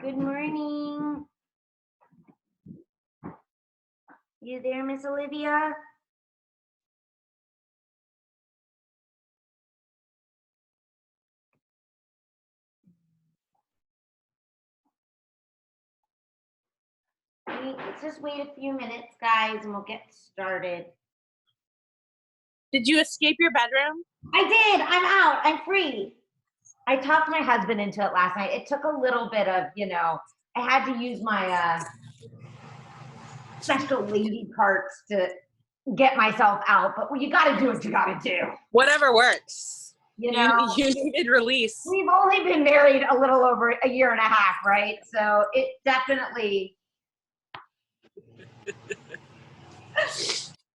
Good morning. You there, Miss Olivia? Let's just wait a few minutes, guys, and we'll get started. Did you escape your bedroom? I did. I'm out. I'm free. I talked my husband into it last night. It took a little bit of, I had to use my special lady parts to get myself out. But you got to do what you got to do. Whatever works. You know, you needed release. We've only been married a little over a year and a half, right? So it definitely.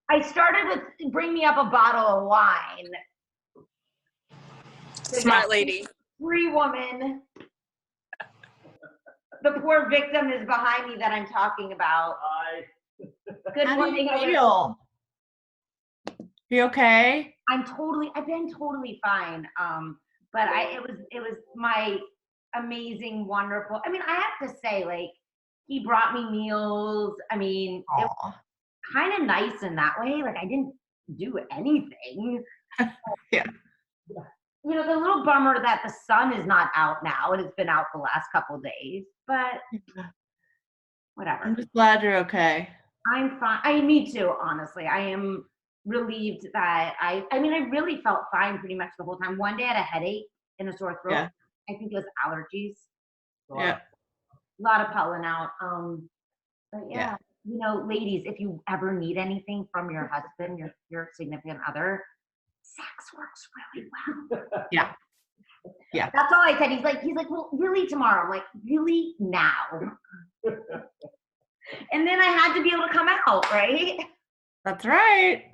I started with bring me up a bottle of wine. Smart lady. Free woman. The poor victim is behind me that I'm talking about. Hi. Good How morning. do you feel? You okay? I've been totally fine. But it was my amazing, wonderful. I mean, I have to say, like, he brought me meals. I mean, it was kind of nice in that way. Like, I didn't do anything. Yeah. You know, the little bummer that the sun is not out now, and it's been out the last couple of days, but whatever. I'm just glad you're okay. I'm fine. Me too, honestly. I am relieved that I mean, I really felt fine pretty much the whole time. One day I had a headache and a sore throat. Yeah. I think it was allergies. Yeah. A lot of pollen out. But Yeah. you know, ladies, if you ever need anything from your husband, your significant other, sex works really well. Yeah. Yeah. That's all I said. He's like, well, really tomorrow? I'm like, really now? And then I had to be able to come out, right? That's right.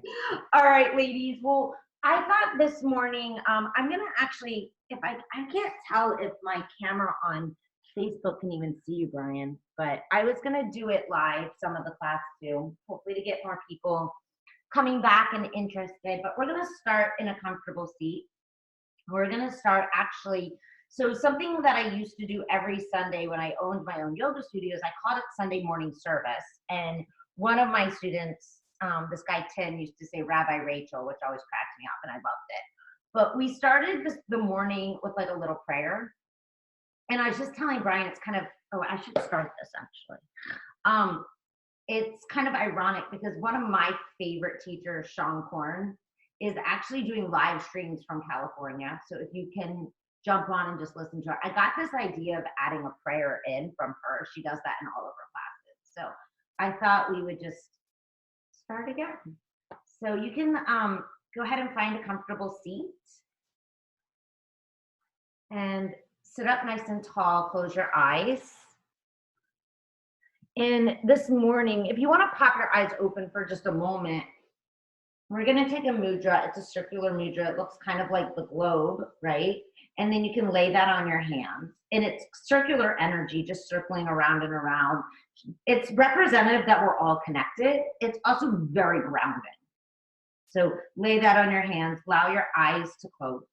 All right, ladies. Well, I thought this morning, I'm gonna actually, if I can't tell if my camera on Facebook can even see you, Brian, but I was gonna do it live, some of the class too, hopefully to get more people coming back and interested. But we're gonna start in a comfortable seat. We're gonna start actually. So something that I used to do every Sunday when I owned my own yoga studios, I called it Sunday morning service. And one of my students, this guy Tim, used to say Rabbi Rachel, which always cracked me up, and I loved it. But we started the morning with like a little prayer. And I was just telling Brian, it's kind of, oh, I should start this actually. It's kind of ironic because one of my favorite teachers, Sean Korn, is actually doing live streams from California. So if you can jump on and just listen to her. I got this idea of adding a prayer in from her. She does that in all of her classes. So I thought we would just start again. So you can go ahead and find a comfortable seat and sit up nice and tall, close your eyes. And this morning, if you want to pop your eyes open for just a moment, we're going to take a mudra. It's a circular mudra. It looks kind of like the globe, right? And then you can lay that on your hands. And it's circular energy, just circling around and around. It's representative that we're all connected. It's also very grounding. So lay that on your hands. Allow your eyes to close.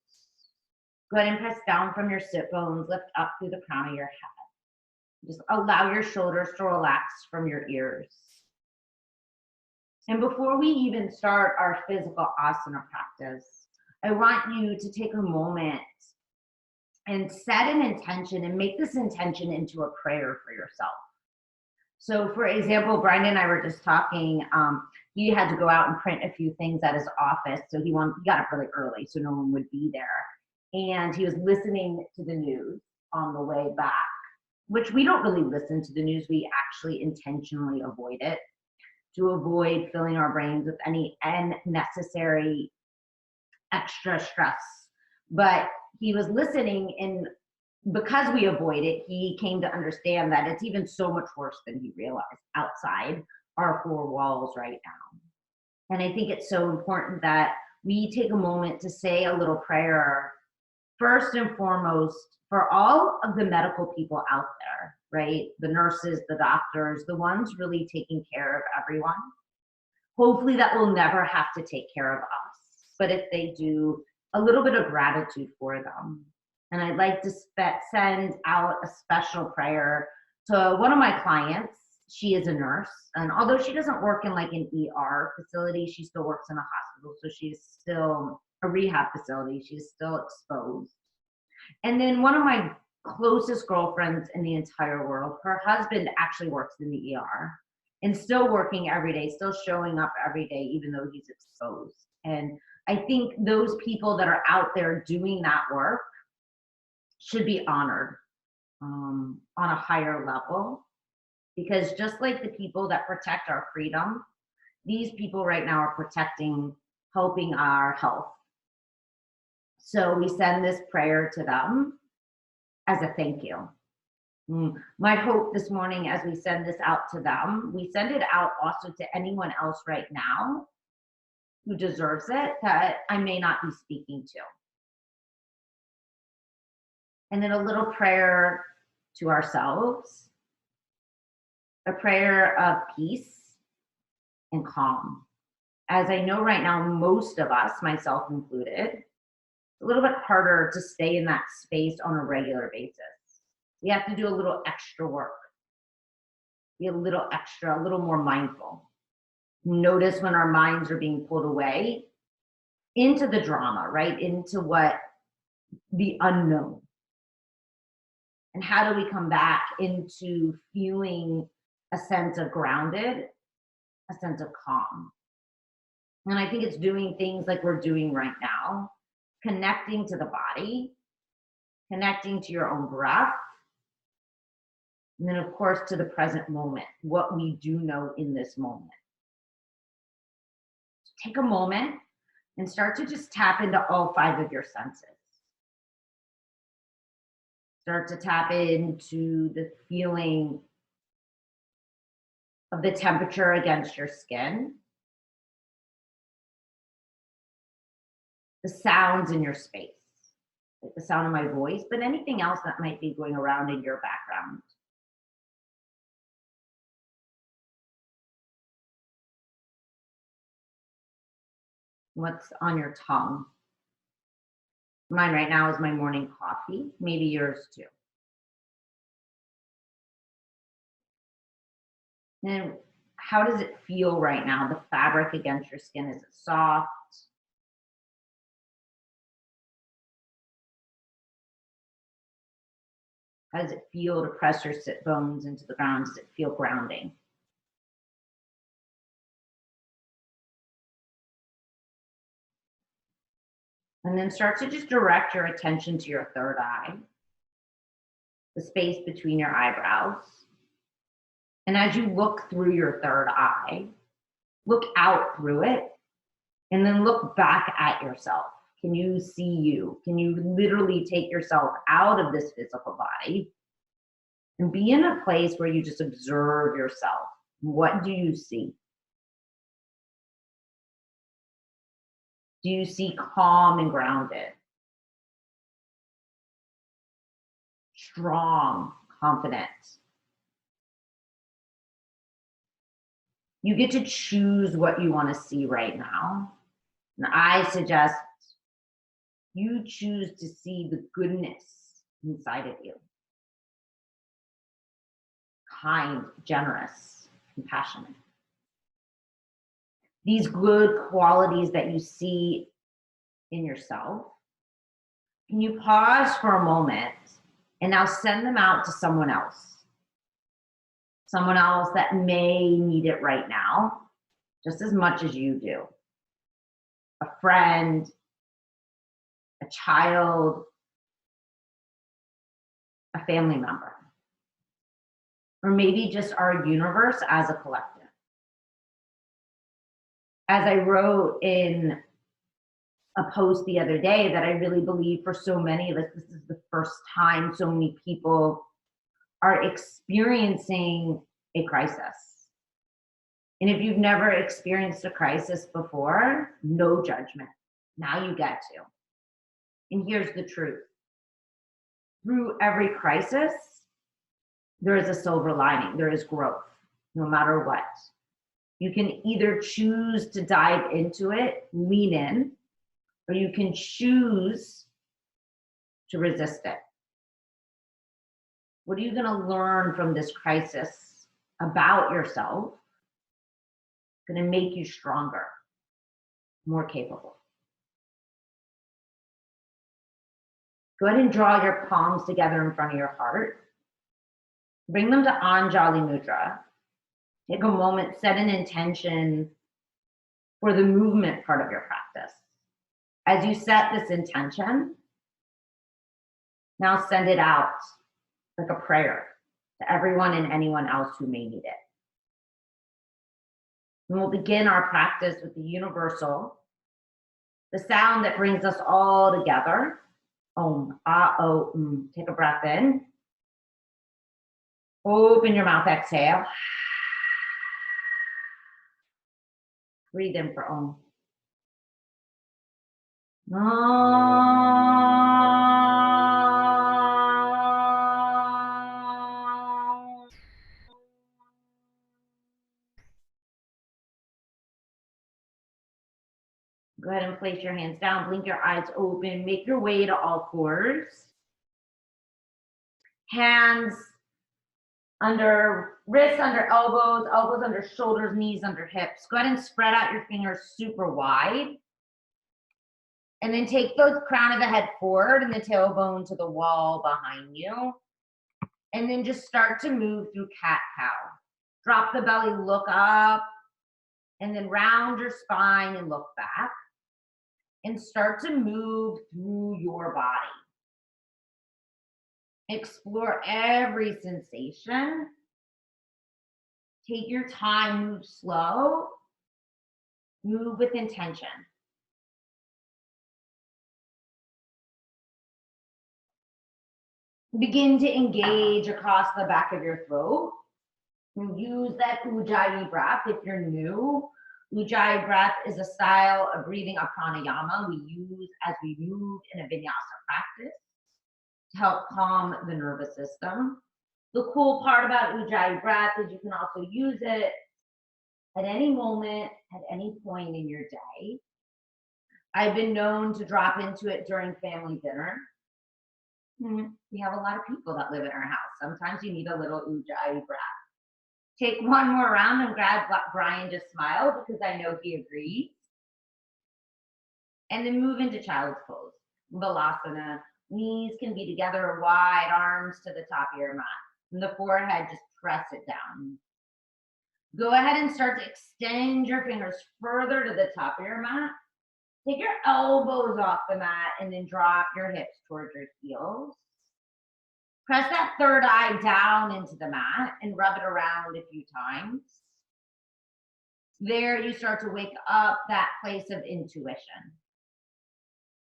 Go ahead and press down from your sit bones. Lift up through the crown of your head. Just allow your shoulders to relax from your ears. And before we even start our physical asana practice, I want you to take a moment and set an intention and make this intention into a prayer for yourself. So for example, Brian and I were just talking, he had to go out and print a few things at his office. So he got up really early so no one would be there. And he was listening to the news on the way back, which we don't really listen to the news. We actually intentionally avoid it to avoid filling our brains with any unnecessary extra stress. But he was listening, and because we avoid it, he came to understand that it's even so much worse than he realized outside our four walls right now. And I think it's so important that we take a moment to say a little prayer, first and foremost, for all of the medical people out there, right? The nurses, the doctors, the ones really taking care of everyone. Hopefully that will never have to take care of us. But if they do, a little bit of gratitude for them. And I'd like to send out a special prayer to one of my clients. She is a nurse, and although she doesn't work in like an ER facility, she still works in a hospital, so she's still a rehab facility. She's still exposed. And then one of my closest girlfriends in the entire world, her husband actually works in the ER and still working every day, still showing up every day, even though he's exposed. And I think those people that are out there doing that work should be honored on a higher level, because just like the people that protect our freedom, these people right now are helping our health. So we send this prayer to them as a thank you. My hope this morning, as we send this out to them, we send it out also to anyone else right now who deserves it that I may not be speaking to. And then a little prayer to ourselves, a prayer of peace and calm. As I know right now, most of us, myself included, it's a little bit harder to stay in that space on a regular basis. We have to do a little extra work, be a little extra, a little more mindful. Notice when our minds are being pulled away into the drama, right? Into what the unknown. And how do we come back into feeling a sense of grounded, a sense of calm? And I think it's doing things like we're doing right now, connecting to the body, connecting to your own breath, and then of course to the present moment, what we do know in this moment. Take a moment and start to just tap into all 5 of your senses. Start to tap into the feeling of the temperature against your skin, the sounds in your space, like the sound of my voice, but anything else that might be going around in your background. What's on your tongue? Mine right now is my morning coffee, maybe yours too. And how does it feel right now? The fabric against your skin, is it soft? How does it feel to press your sit bones into the ground? Does it feel grounding? And then start to just direct your attention to your third eye, the space between your eyebrows. And as you look through your third eye, look out through it, and then look back at yourself. Can you see you? Can you literally take yourself out of this physical body and be in a place where you just observe yourself? What do you see? Do you see calm and grounded? Strong, confident? You get to choose what you want to see right now. And I suggest you choose to see the goodness inside of you. Kind, generous, compassionate. These good qualities that you see in yourself, can you pause for a moment and now send them out to someone else? Someone else that may need it right now, just as much as you do. A friend, a child, a family member, or maybe just our universe as a collective. As I wrote in a post the other day, that I really believe for so many of us, this is the first time so many people are experiencing a crisis. And if you've never experienced a crisis before, no judgment. Now you get to. And here's the truth. Through every crisis, there is a silver lining. There is growth, no matter what. You can either choose to dive into it, lean in, or you can choose to resist it? What are you going to learn from this crisis about yourself? Going to make you stronger, more capable. Go ahead and draw your palms together in front of your heart. Bring them to Anjali Mudra. Take a moment, set an intention for the movement part of your practice. As you set this intention, now send it out like a prayer to everyone and anyone else who may need it. And we'll begin our practice with the universal, the sound that brings us all together. Om, ah, oh, Take a breath in. Open your mouth, exhale. Breathe in for Om. Go ahead and place your hands down, blink your eyes open, make your way to all fours. Hands under wrists, under elbows, elbows under shoulders, knees under hips. Go ahead and spread out your fingers super wide. And then take the crown of the head forward and the tailbone to the wall behind you. And then just start to move through cat-cow. Drop the belly, look up, and then round your spine and look back. And start to move through your body. Explore every sensation. Take your time, move slow. Move with intention. Begin to engage across the back of your throat. And use that Ujjayi breath if you're new. Ujjayi breath is a style of breathing, a pranayama we use as we move in a vinyasa practice to help calm the nervous system. The cool part about Ujjayi breath is you can also use it at any moment, at any point in your day. I've been known to drop into it during family dinner. We have a lot of people that live in our house. Sometimes you need a little Ujjayi breath. Take one more round. I'm glad Brian just smiled because I know he agrees. And then move into child's pose, Balasana. Knees can be together wide, arms to the top of your mat. And the forehead, just press it down. Go ahead and start to extend your fingers further to the top of your mat. Take your elbows off the mat and then drop your hips towards your heels. Press that third eye down into the mat and rub it around a few times. There you start to wake up that place of intuition.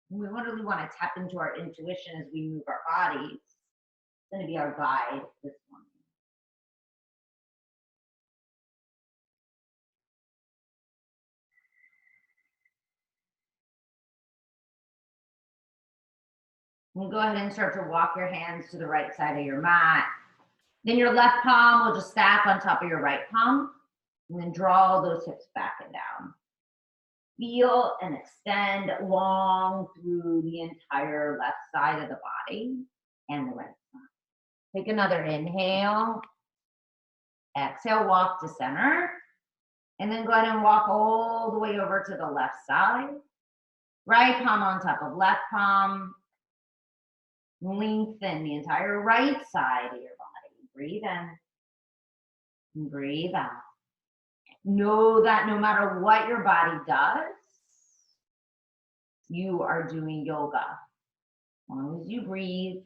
We really want to tap into our intuition as we move our bodies. It's going to be our guide this morning. And go ahead and start to walk your hands to the right side of your mat. Then your left palm will just stack on top of your right palm. And then draw those hips back and down. Feel and extend long through the entire left side of the body and the right side. Take another inhale. Exhale, walk to center. And then go ahead and walk all the way over to the left side. Right palm on top of left palm. Lengthen the entire right side of your body. Breathe in and breathe out. Know that no matter what your body does, you are doing yoga. As long as you breathe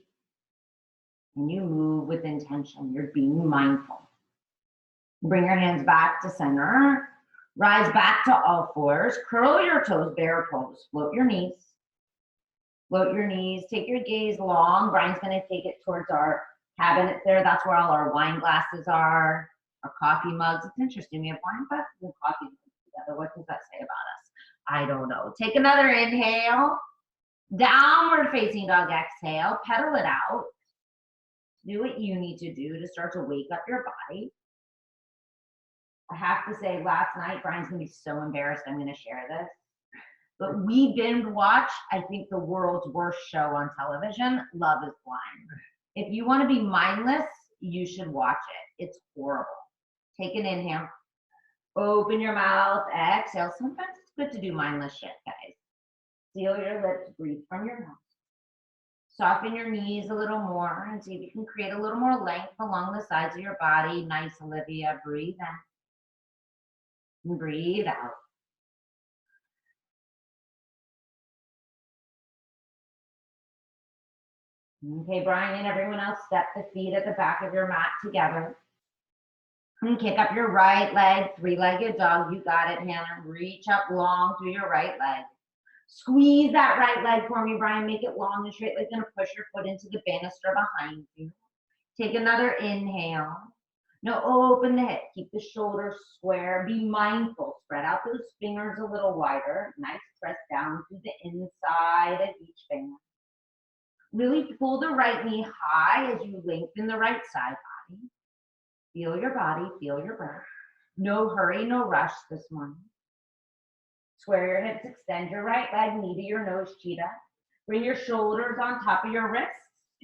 and you move with intention, you're being mindful. Bring your hands back to center. Rise back to all fours. Curl your toes, bear pose. Float your knees. Float your knees, take your gaze long. Brian's gonna take it towards our cabinet there. That's where all our wine glasses are, our coffee mugs. It's interesting, we have wine glasses and coffee mugs together. What does that say about us? I don't know. Take another inhale. Downward facing dog exhale, pedal it out. Do what you need to do to start to wake up your body. I have to say, last night, Brian's gonna be so embarrassed I'm gonna share this. But we binge watch, I think, the world's worst show on television, Love is Blind. If you want to be mindless, you should watch it. It's horrible. Take an inhale. Open your mouth. Exhale. Sometimes it's good to do mindless shit, guys. Seal your lips. Breathe from your mouth. Soften your knees a little more and see if you can create a little more length along the sides of your body. Nice, Olivia. Breathe in. And breathe out. Okay, Brian and everyone else, step the feet at the back of your mat together. And kick up your right leg, three-legged dog. You got it, Hannah. Reach up long through your right leg. Squeeze that right leg for me, Brian. Make it long and straight. Like you're gonna push your foot into the banister behind you. Take another inhale. Now open the hip. Keep the shoulders square. Be mindful. Spread out those fingers a little wider. Nice press down to the inside of each finger. Really pull the right knee high as you lengthen the right side body. Feel your body, feel your breath. No hurry, no rush this morning. Square your hips, extend your right leg, knee to your nose, cheetah. Bring your shoulders on top of your wrists,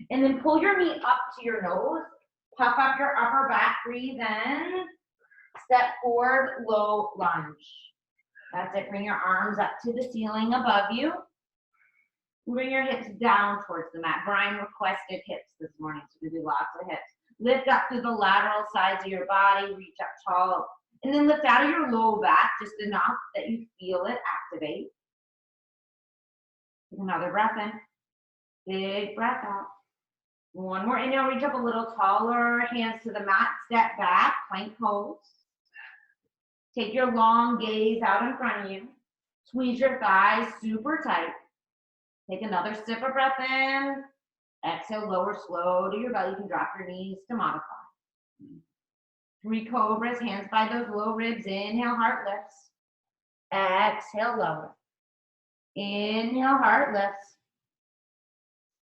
and then pull your knee up to your nose. Puff up your upper back, breathe in. Step forward, low lunge. That's it, bring your arms up to the ceiling above you. Bring your hips down towards the mat. Brian requested hips this morning, so we do lots of hips. Lift up through the lateral sides of your body, reach up tall, and then lift out of your low back just enough that you feel it activate. Take another breath in. Big breath out. One more inhale, reach up a little taller, hands to the mat, step back, plank pose. Take your long gaze out in front of you. Squeeze your thighs super tight. Take another sip of breath in. Exhale, lower slow to your belly. You can drop your knees to modify. 3 cobras, hands by those low ribs. Inhale, heart lifts. Exhale, lower. Inhale, heart lifts.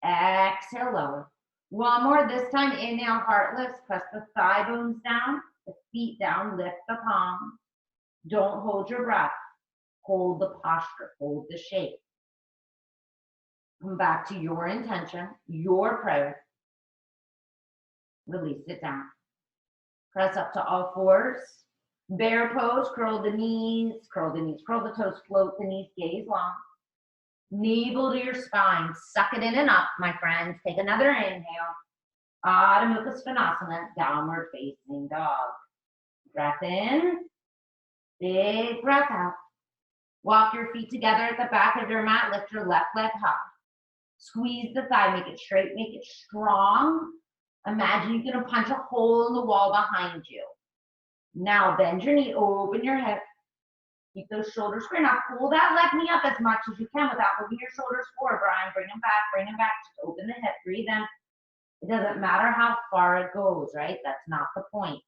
Exhale, lower. One more. This time, inhale, heart lifts. Press the thigh bones down, the feet down, lift the palms. Don't hold your breath. Hold the posture, hold the shape. Come back to your intention, your prayer. Release it down. Press up to all fours. Bear pose, curl the knees, curl the toes, float the knees, gaze long. Navel to your spine, suck it in and up, my friends. Take another inhale. Adho Mukha Svanasana, downward facing dog. Breath in, big breath out. Walk your feet together at the back of your mat, lift your left leg high. Squeeze the thigh, make it straight, make it strong. Imagine you're gonna punch a hole in the wall behind you. Now bend your knee, open your hip. Keep those shoulders square. Now pull that left knee up as much as you can without moving your shoulders forward, Brian. Bring them back, bring them back. Just open the hip, breathe in. It doesn't matter how far it goes, right? That's not the point.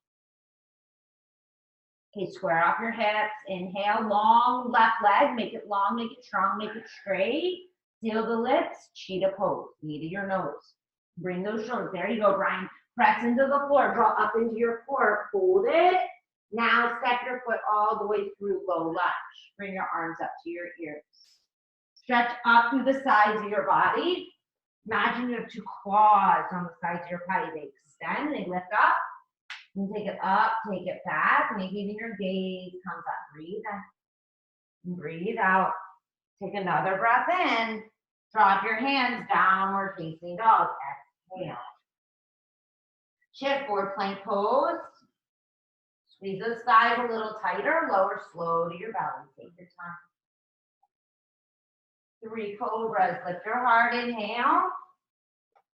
Okay, square off your hips. Inhale, long left leg. Make it long, make it strong, make it straight. Seal the lips, cheetah pose, knee to your nose. Bring those shoulders, there you go, Brian. Press into the floor, draw up into your core, hold it. Now step your foot all the way through low lunge. Bring your arms up to your ears. Stretch up through the sides of your body. Imagine you have 2 claws on the sides of your body. They extend, they lift up. And take it up, take it back. Maybe even your gaze comes up. Breathe in. Breathe out. Take another breath in. Drop your hands, downward facing dog. Exhale. Shift forward plank pose. Squeeze those thighs a little tighter. Lower slow to your belly. Take your time. 3 cobras. Lift your heart. Inhale.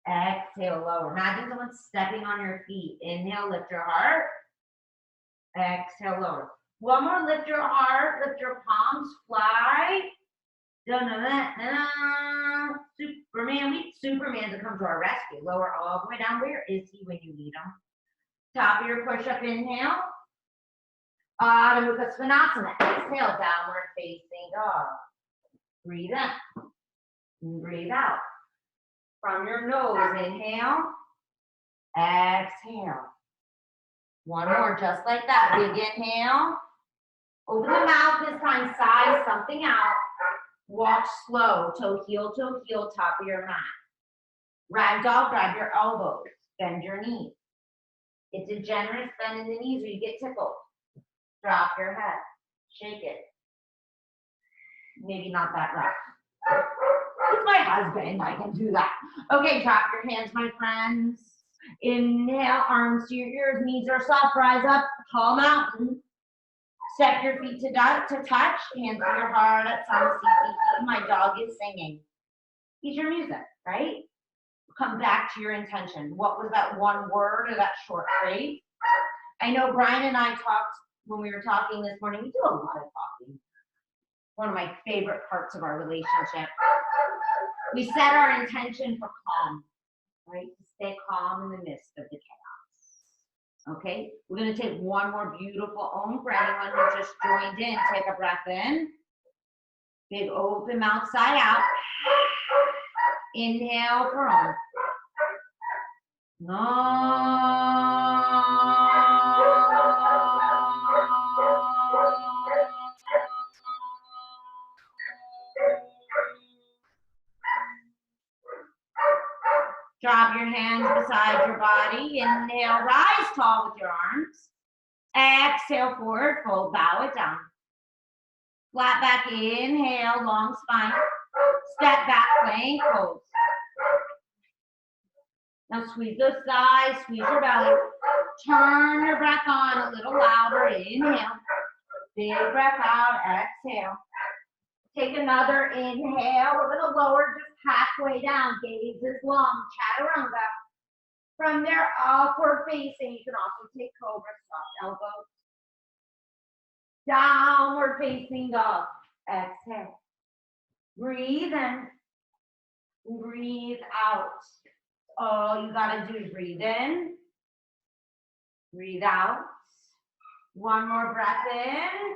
Exhale, lower. Imagine someone stepping on your feet. Inhale, lift your heart. Exhale, lower. One more, lift your heart, lift your palms, fly. Superman to come to our rescue. Lower all the way down. Where is he when you need him? Top of your push-up, inhale. Adho Mukha Svanasana. Exhale, downward facing dog. Breathe in. And breathe out. From your nose, inhale. Exhale. One more, just like that. Big inhale. Open the mouth this time, sigh something out. Walk slow, toe heel, top of your mat. Ragdoll, grab your elbows, bend your knees. It's a generous bend in the knees or you get tickled. Drop your head, shake it. Maybe not that rough. It's my husband, I can do that. Okay, drop your hands, my friends. Inhale, arms to your ears, knees are soft, rise up, tall mountain. Step your feet to touch, hands to your heart at some CCC. My dog is singing. He's your music, right? Come back to your intention. What was that one word or that short phrase? I know Brian and I talked when we were talking this morning. We do a lot of talking. One of my favorite parts of our relationship. We set our intention for calm, right? To stay calm in the midst of the chaos. Okay, we're going to take one more beautiful Om for anyone who just joined in. Take a breath in. Big open mouth, side out. Inhale for Om. Drop your hands beside your body. Inhale, rise tall with your arms. Exhale, forward fold, bow it down. Flat back, inhale, long spine. Step back, plank pose. Now squeeze those thighs, squeeze your belly. Turn your breath on a little louder. Inhale. Big breath out, exhale. Take another inhale. We're going to lower just halfway down. Gaze is long, chaturanga. From there, upward facing. You can also take cobra, soft elbows. Downward facing dog. Exhale. Breathe in. Breathe out. All you got to do is breathe in. Breathe out. One more breath in.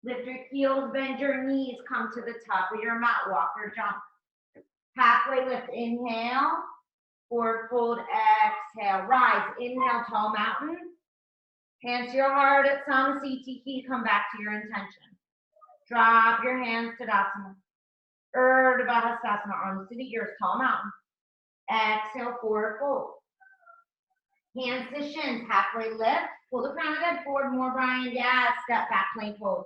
Lift your heels, bend your knees, come to the top of your mat, walk or jump. Halfway lift, inhale. Forward fold, exhale. Rise, inhale, tall mountain. Hands to your heart at Samasthiti. Come back to your intention. Drop your hands to Tadasana. Urdhva Hastasana, arms to the ears, tall mountain. Exhale, forward fold. Hands to shins, halfway lift. Pull the crown of the head forward more, Brian. Yeah, step back, plank pose.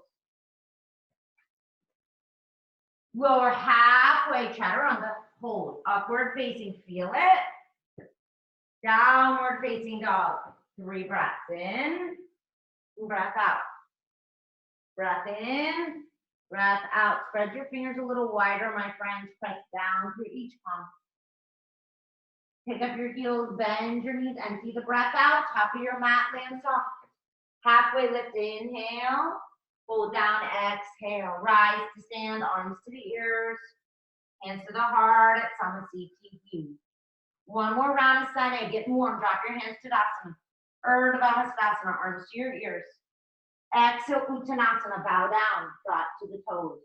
Lower halfway, chaturanga. Hold, upward facing, feel it. Downward facing dog. 3 breaths in, breath out. Breath in, breath out. Spread your fingers a little wider, my friends. Press down through each palm. Pick up your heels, bend your knees, empty the breath out. Top of your mat, land soft. Halfway lift, inhale. Hold down, exhale. Rise to stand, arms to the ears. Hands to the heart at Samasthiti. One more round of sun A. Get warm. Drop your hands to Tadasana. Urdhva Hastasana, arms to your ears. Exhale, Uttanasana, bow down, drop to the toes.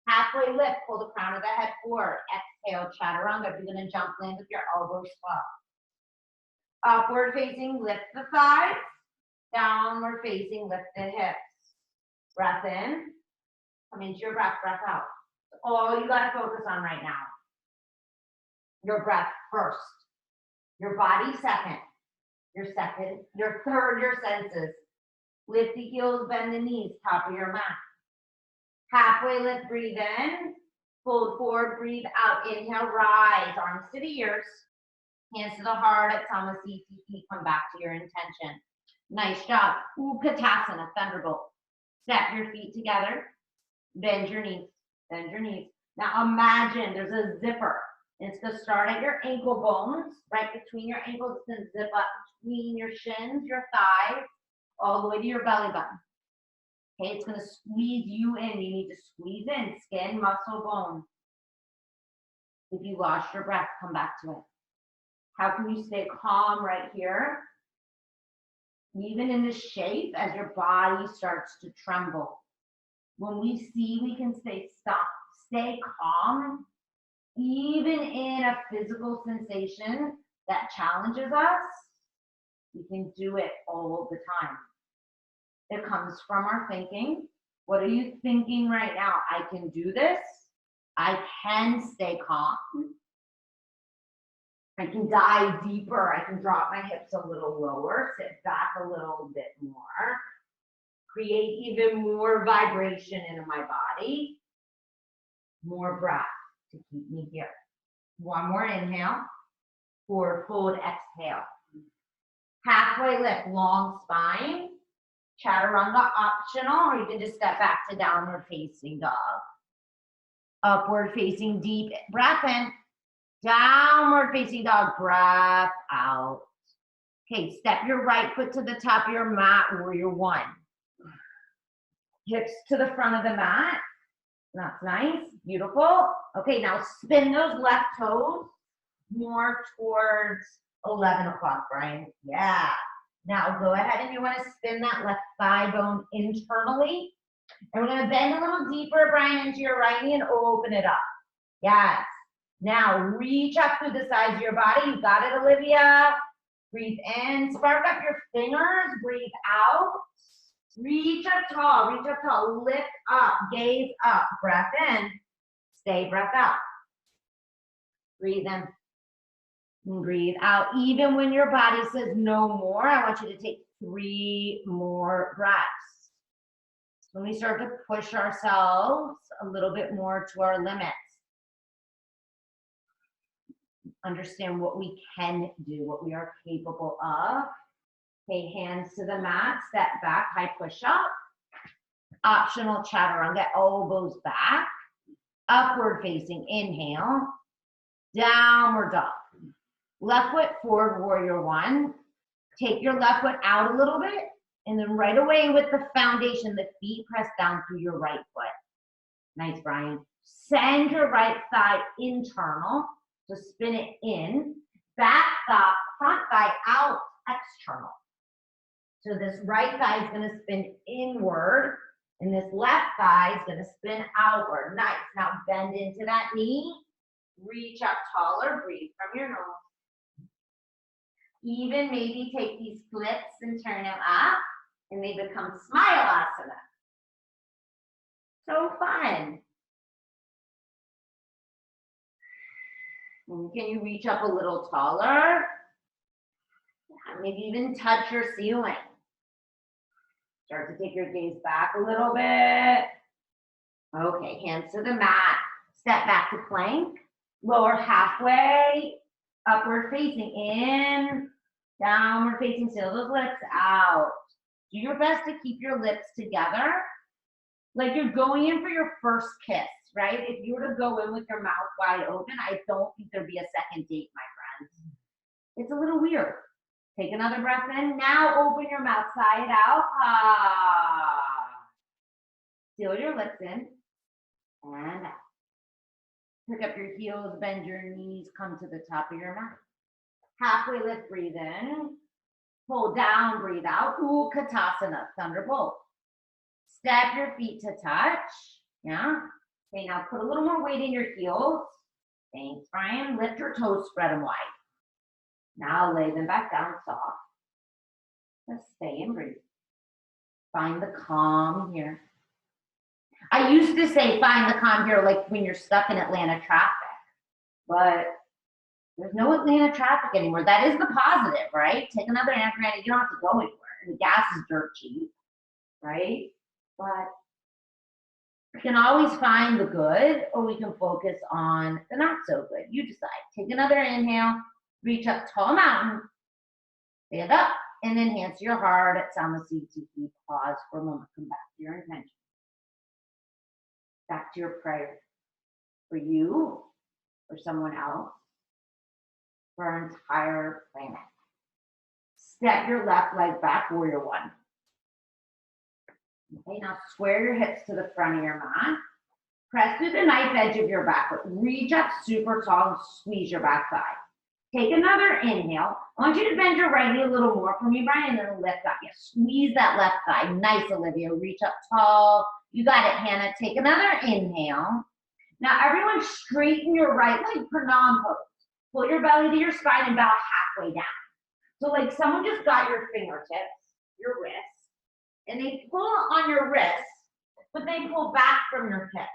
Halfway lift, pull the crown of the head forward. Exhale, chaturanga. If you're going to jump, land with your elbows flat. Upward facing, lift the thighs. Downward facing, lift the hips. Breath in. Come into your breath out. All you got to focus on right now. Your breath first. Your body second. Your third, your senses. Lift the heels, bend the knees, top of your mat. Halfway lift, breathe in. Fold forward, breathe out. Inhale, rise, arms to the ears. Hands to the heart at Samasthiti. Come back to your intention. Nice job. Utkatasana, thunderbolt. Step your feet together. Bend your knees. Bend your knees. Now imagine there's a zipper. It's going to start at your ankle bones, right between your ankles. It's going to zip up between your shins, your thighs, all the way to your belly button. Okay, it's going to squeeze you in. You need to squeeze in, skin, muscle, bone. If you lost your breath, come back to it. How can you stay calm right here? Even in this shape, as your body starts to tremble. When we see we can stay calm, even in a physical sensation that challenges us, we can do it all the time. It comes from our thinking. What are you thinking right now? I can do this. I can stay calm. I can dive deeper. I can drop my hips a little lower, sit back a little bit more, create even more vibration into my body. More breath to keep me here. One more inhale, forward fold, exhale. Halfway lift, long spine. Chaturanga optional, or you can just step back to downward facing dog. Upward facing deep breath in. Downward facing dog, breath out. Okay, step your right foot to the top of your mat, warrior one. Hips to the front of the mat. That's nice, beautiful. Okay, now spin those left toes more towards 11 o'clock, Brian. Yeah. Now go ahead and you want to spin that left thigh bone internally. And we're going to bend a little deeper, Brian, into your right knee and open it up. Yes. Now reach up through the sides of your body. You got it, Olivia. Breathe in. Spark up your fingers. Breathe out. Reach up tall. Reach up tall. Lift up. Gaze up. Breath in. Stay. Breath out. Breathe in. And breathe out. Even when your body says no more, I want you to take 3 more breaths. When we start to push ourselves a little bit more to our limits, understand what we can do, what we are capable of. Okay, hands to the mat, step back, high push up. Optional chaturanga, elbows back. Upward facing, inhale. Downward dog. Left foot forward, warrior one. Take your left foot out a little bit, and then right away with the foundation, the feet press down through your right foot. Nice, Brian. Send your right thigh internal, so spin it in. Back thigh, front thigh out, external. So this right thigh is gonna spin inward, and this left thigh is gonna spin outward. Nice, now bend into that knee. Reach up taller, breathe from your nose. Even maybe take these flips and turn them up, and they become Smileasana. So fun. And can you reach up a little taller? Yeah, maybe even touch your ceiling. Start to take your gaze back a little bit. Okay, hands to the mat. Step back to plank. Lower halfway. Upward facing in. Downward facing, seal those lips out. Do your best to keep your lips together. Like you're going in for your first kiss, right? If you were to go in with your mouth wide open, I don't think there'd be a second date, my friends. It's a little weird. Take another breath in. Now open your mouth side out. Ah. Seal your lips in. And out. Pick up your heels, bend your knees, come to the top of your mat. Halfway lift, breathe in. Pull down, breathe out. Utkatasana, thunderbolt. Step your feet to touch. Yeah. Okay, now put a little more weight in your heels. Thanks, Brian. Lift your toes, spread them wide. Now lay them back down soft. Just stay and breathe. Find the calm here. I used to say find the calm here like when you're stuck in Atlanta traffic, but there's no Atlanta traffic anymore. That is the positive, right? Take another Granted, you don't have to go anywhere. And the gas is dirt cheap, right? But we can always find the good, or we can focus on the not so good. You decide. Take another inhale, reach up tall mountain, stand up, and then hands to your heart at Samasthiti. Pause for a moment, come back to your intention. Back to your prayer for you, for someone else, for our entire planet. Step your left leg back, warrior one. Okay, now square your hips to the front of your mat. Press through the knife edge of your back foot. Reach up super tall and squeeze your back thigh. Take another inhale. I want you to bend your right knee a little more for me, Brian, and then lift up. Yeah, squeeze that left thigh. Nice, Olivia. Reach up tall. You got it, Hannah. Take another inhale. Now, everyone straighten your right leg, Pranam pose. Pull your belly to your spine and bow halfway down. So like someone just got your fingertips, your wrists, and they pull on your wrists, but they pull back from your hips.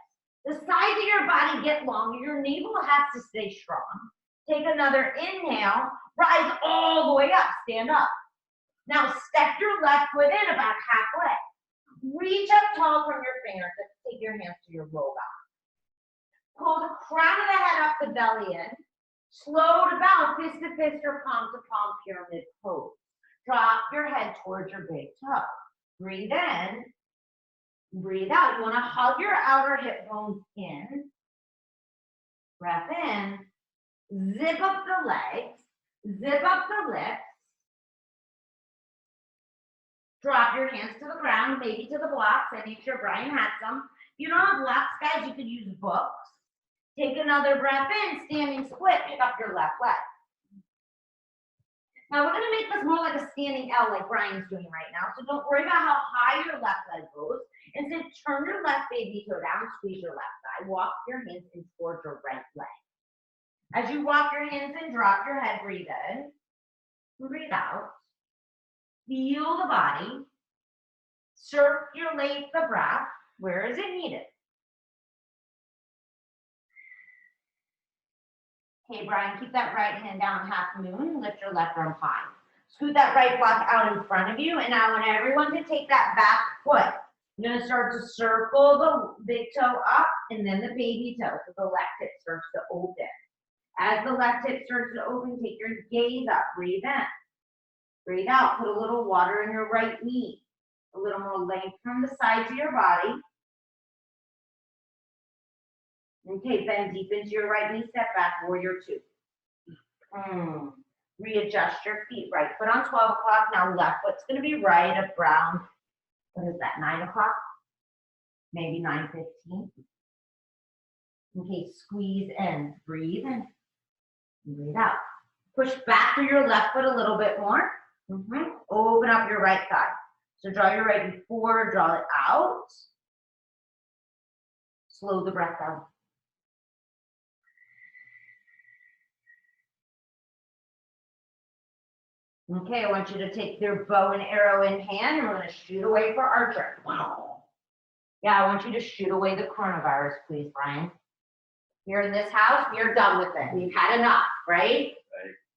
The sides of your body get longer. Your navel has to stay strong. Take another inhale. Rise all the way up. Stand up. Now step your left foot in about halfway. Reach up tall from your fingertips. Take your hands to your low back. Pull the crown of the head up the belly in. Slow to bow, fist to fist or palm to palm pyramid pose. Drop your head towards your big toe. Breathe in. Breathe out. You want to hug your outer hip bones in. Breath in. Zip up the legs. Zip up the lips. Drop your hands to the ground, maybe to the blocks. I make sure Brian had some. If you don't have blocks, guys, you could use books. Take another breath in, standing split, pick up your left leg. Now we're gonna make this more like a standing L like Brian's doing right now. So don't worry about how high your left leg goes. Instead, turn your left baby toe down, squeeze your left thigh. Walk your hands in towards your right leg. As you walk your hands in, drop your head, breathe in, breathe out. Feel the body. Circulate the breath. Where is it needed? Okay, Brian, keep that right hand down, half moon. Lift your left arm high. Scoot that right block out in front of you. And I want everyone to take that back foot. You're going to start to circle the big toe up and then the baby toe. So the left hip starts to open. As the left hip starts to open, take your gaze up. Breathe in. Breathe out. Put a little water in your right knee. A little more length from the sides of your body. Okay, bend deep into your right knee, step back, warrior two. Readjust your feet. Right foot on 12 o'clock. Now left foot's gonna be right around, what is that, 9 o'clock? Maybe 9:15. Okay, squeeze in, breathe in, breathe out. Push back through your left foot a little bit more. Open up your right thigh. So draw your right knee forward, draw it out. Slow the breath down. Okay, I want you to take your bow and arrow in hand and we're going to shoot away for archer. Wow. Yeah, I want you to shoot away the coronavirus, please, Brian. Here in this house, we're done with it. We've had enough, right?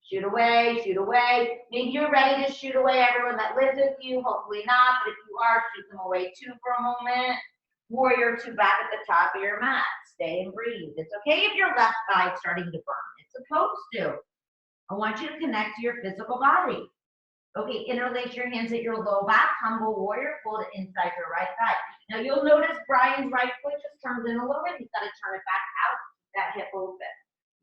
Shoot away, shoot away. Maybe you're ready to shoot away everyone that lives with you. Hopefully not, but if you are, shoot them away too for a moment. Warrior two back at the top of your mat. Stay and breathe. It's okay if your left thigh is starting to burn. It's supposed to. I want you to connect to your physical body. Okay, interlace your hands at your low back, humble warrior, fold it inside your right thigh. Now you'll notice Brian's right foot just turns in a little bit. He's got to turn it back out, that hip open.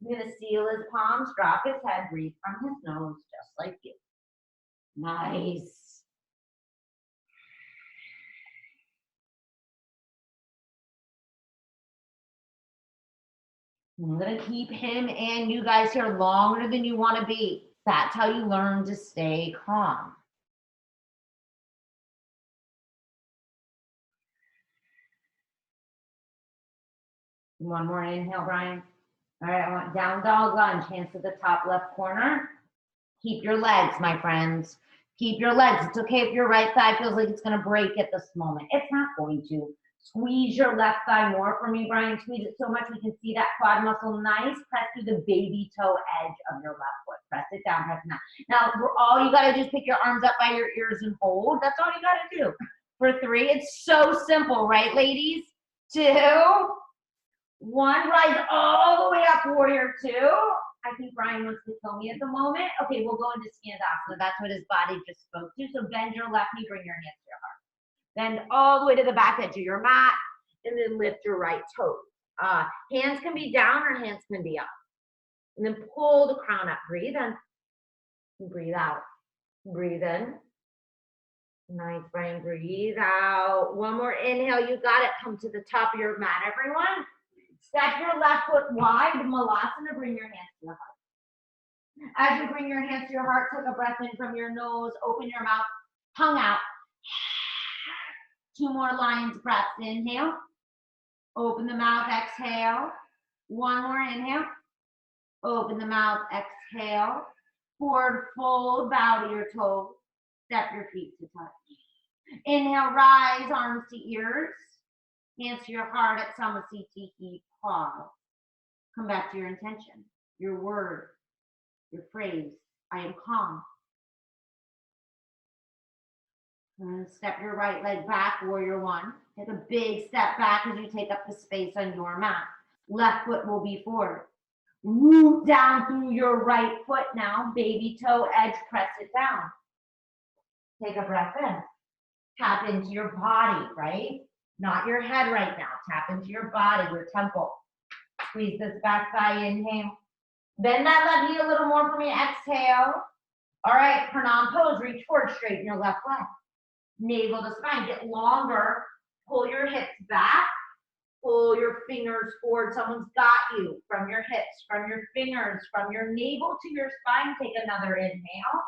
I'm gonna seal his palms, drop his head, breathe from his nose, just like you. Nice. I'm gonna keep him and you guys here longer than you want to be. That's how you learn to stay calm. One more inhale, Brian. All right, I want down dog lunge, hands to the top left corner. Keep your legs, my friends. Keep your legs. It's okay if your right thigh feels like it's gonna break at this moment. It's not going to. Squeeze your left thigh more for me, Brian. Squeeze it so much we can see that quad muscle nice. Press through the baby toe edge of your left foot. Press it down, press it down. Now, all you gotta do is pick your arms up by your ears and hold. That's all you gotta do. For 3, it's so simple, right, ladies? 2, 1, rise all the way up, warrior 2. I think Brian wants to kill me at the moment. Okay, we'll go into Skandasana. That's what his body just spoke to. So bend your left knee, bring your hands to your heart. Bend all the way to the back edge of your mat, and then lift your right toes. Hands can be down or hands can be up. And then pull the crown up. Breathe in. Breathe out. Breathe in. Nice, Brian. Breathe out. One more inhale. You got it. Come to the top of your mat, everyone. Step your left foot wide. Malasana. Bring your hands to your heart. As you bring your hands to your heart, take a breath in from your nose. Open your mouth. Tongue out. 2 more lion's breaths. Inhale. Open the mouth. Exhale. 1 more inhale. Open the mouth. Exhale. Forward fold. Bow to your toes. Step your feet to touch. Inhale. Rise. Arms to ears. Hands to your heart at Samasitihi. Pause. Come back to your intention, your word, your phrase. I am calm. And step your right leg back, warrior one. Take a big step back as you take up the space on your mat. Left foot will be forward. Root down through your right foot now. Baby toe edge, press it down. Take a breath in. Tap into your body, right? Not your head right now. Tap into your body, your temple. Squeeze this back thigh, inhale. Bend that left knee a little more for me, exhale. All right, pranam pose, reach forward, straighten your left leg. Navel to spine, get longer. Pull your hips back. Pull your fingers forward. Someone's got you from your hips, from your fingers, from your navel to your spine. Take another inhale.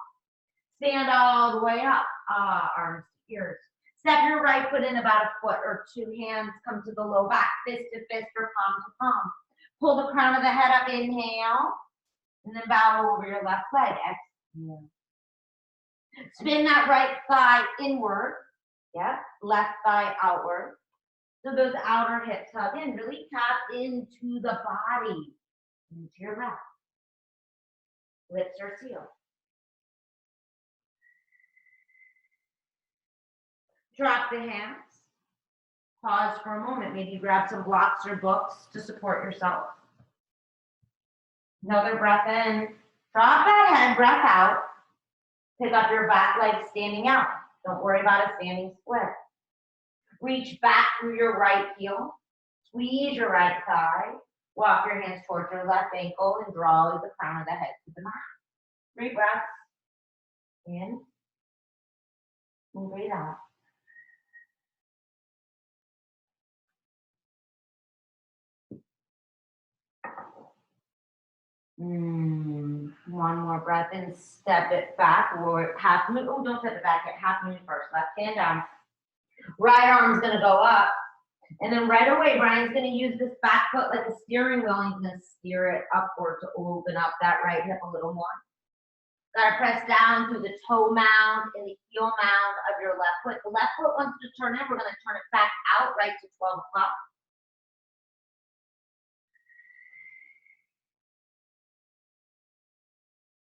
Stand all the way up. Arms to ears. Step your right foot in about a foot or two. Hands come to the low back, fist to fist or palm to palm. Pull the crown of the head up, inhale. And then bow over your left leg, exhale. Spin that right thigh inward. Yep, left thigh outward. So those outer hips hug in. Really tap into the body, into your breath. Lips are sealed. Drop the hands. Pause for a moment. Maybe grab some blocks or books to support yourself. Another breath in. Drop that head, breath out. Pick up your back leg standing out. Don't worry about a standing split. Reach back through your right heel. Squeeze your right thigh. Walk your hands towards your left ankle and draw the crown of the head to the mat. 3 breaths. In. And breathe out. One more breath in, step it back, or half moon. Oh, don't step it back yet. Half moon first. Left hand down. Right arm's gonna go up. And then right away, Brian's gonna use this back foot like a steering wheel. And he's gonna steer it upward to open up that right hip a little more. Gotta press down through the toe mound and the heel mound of your left foot. The left foot wants to turn in. We're gonna turn it back out right to 12 o'clock.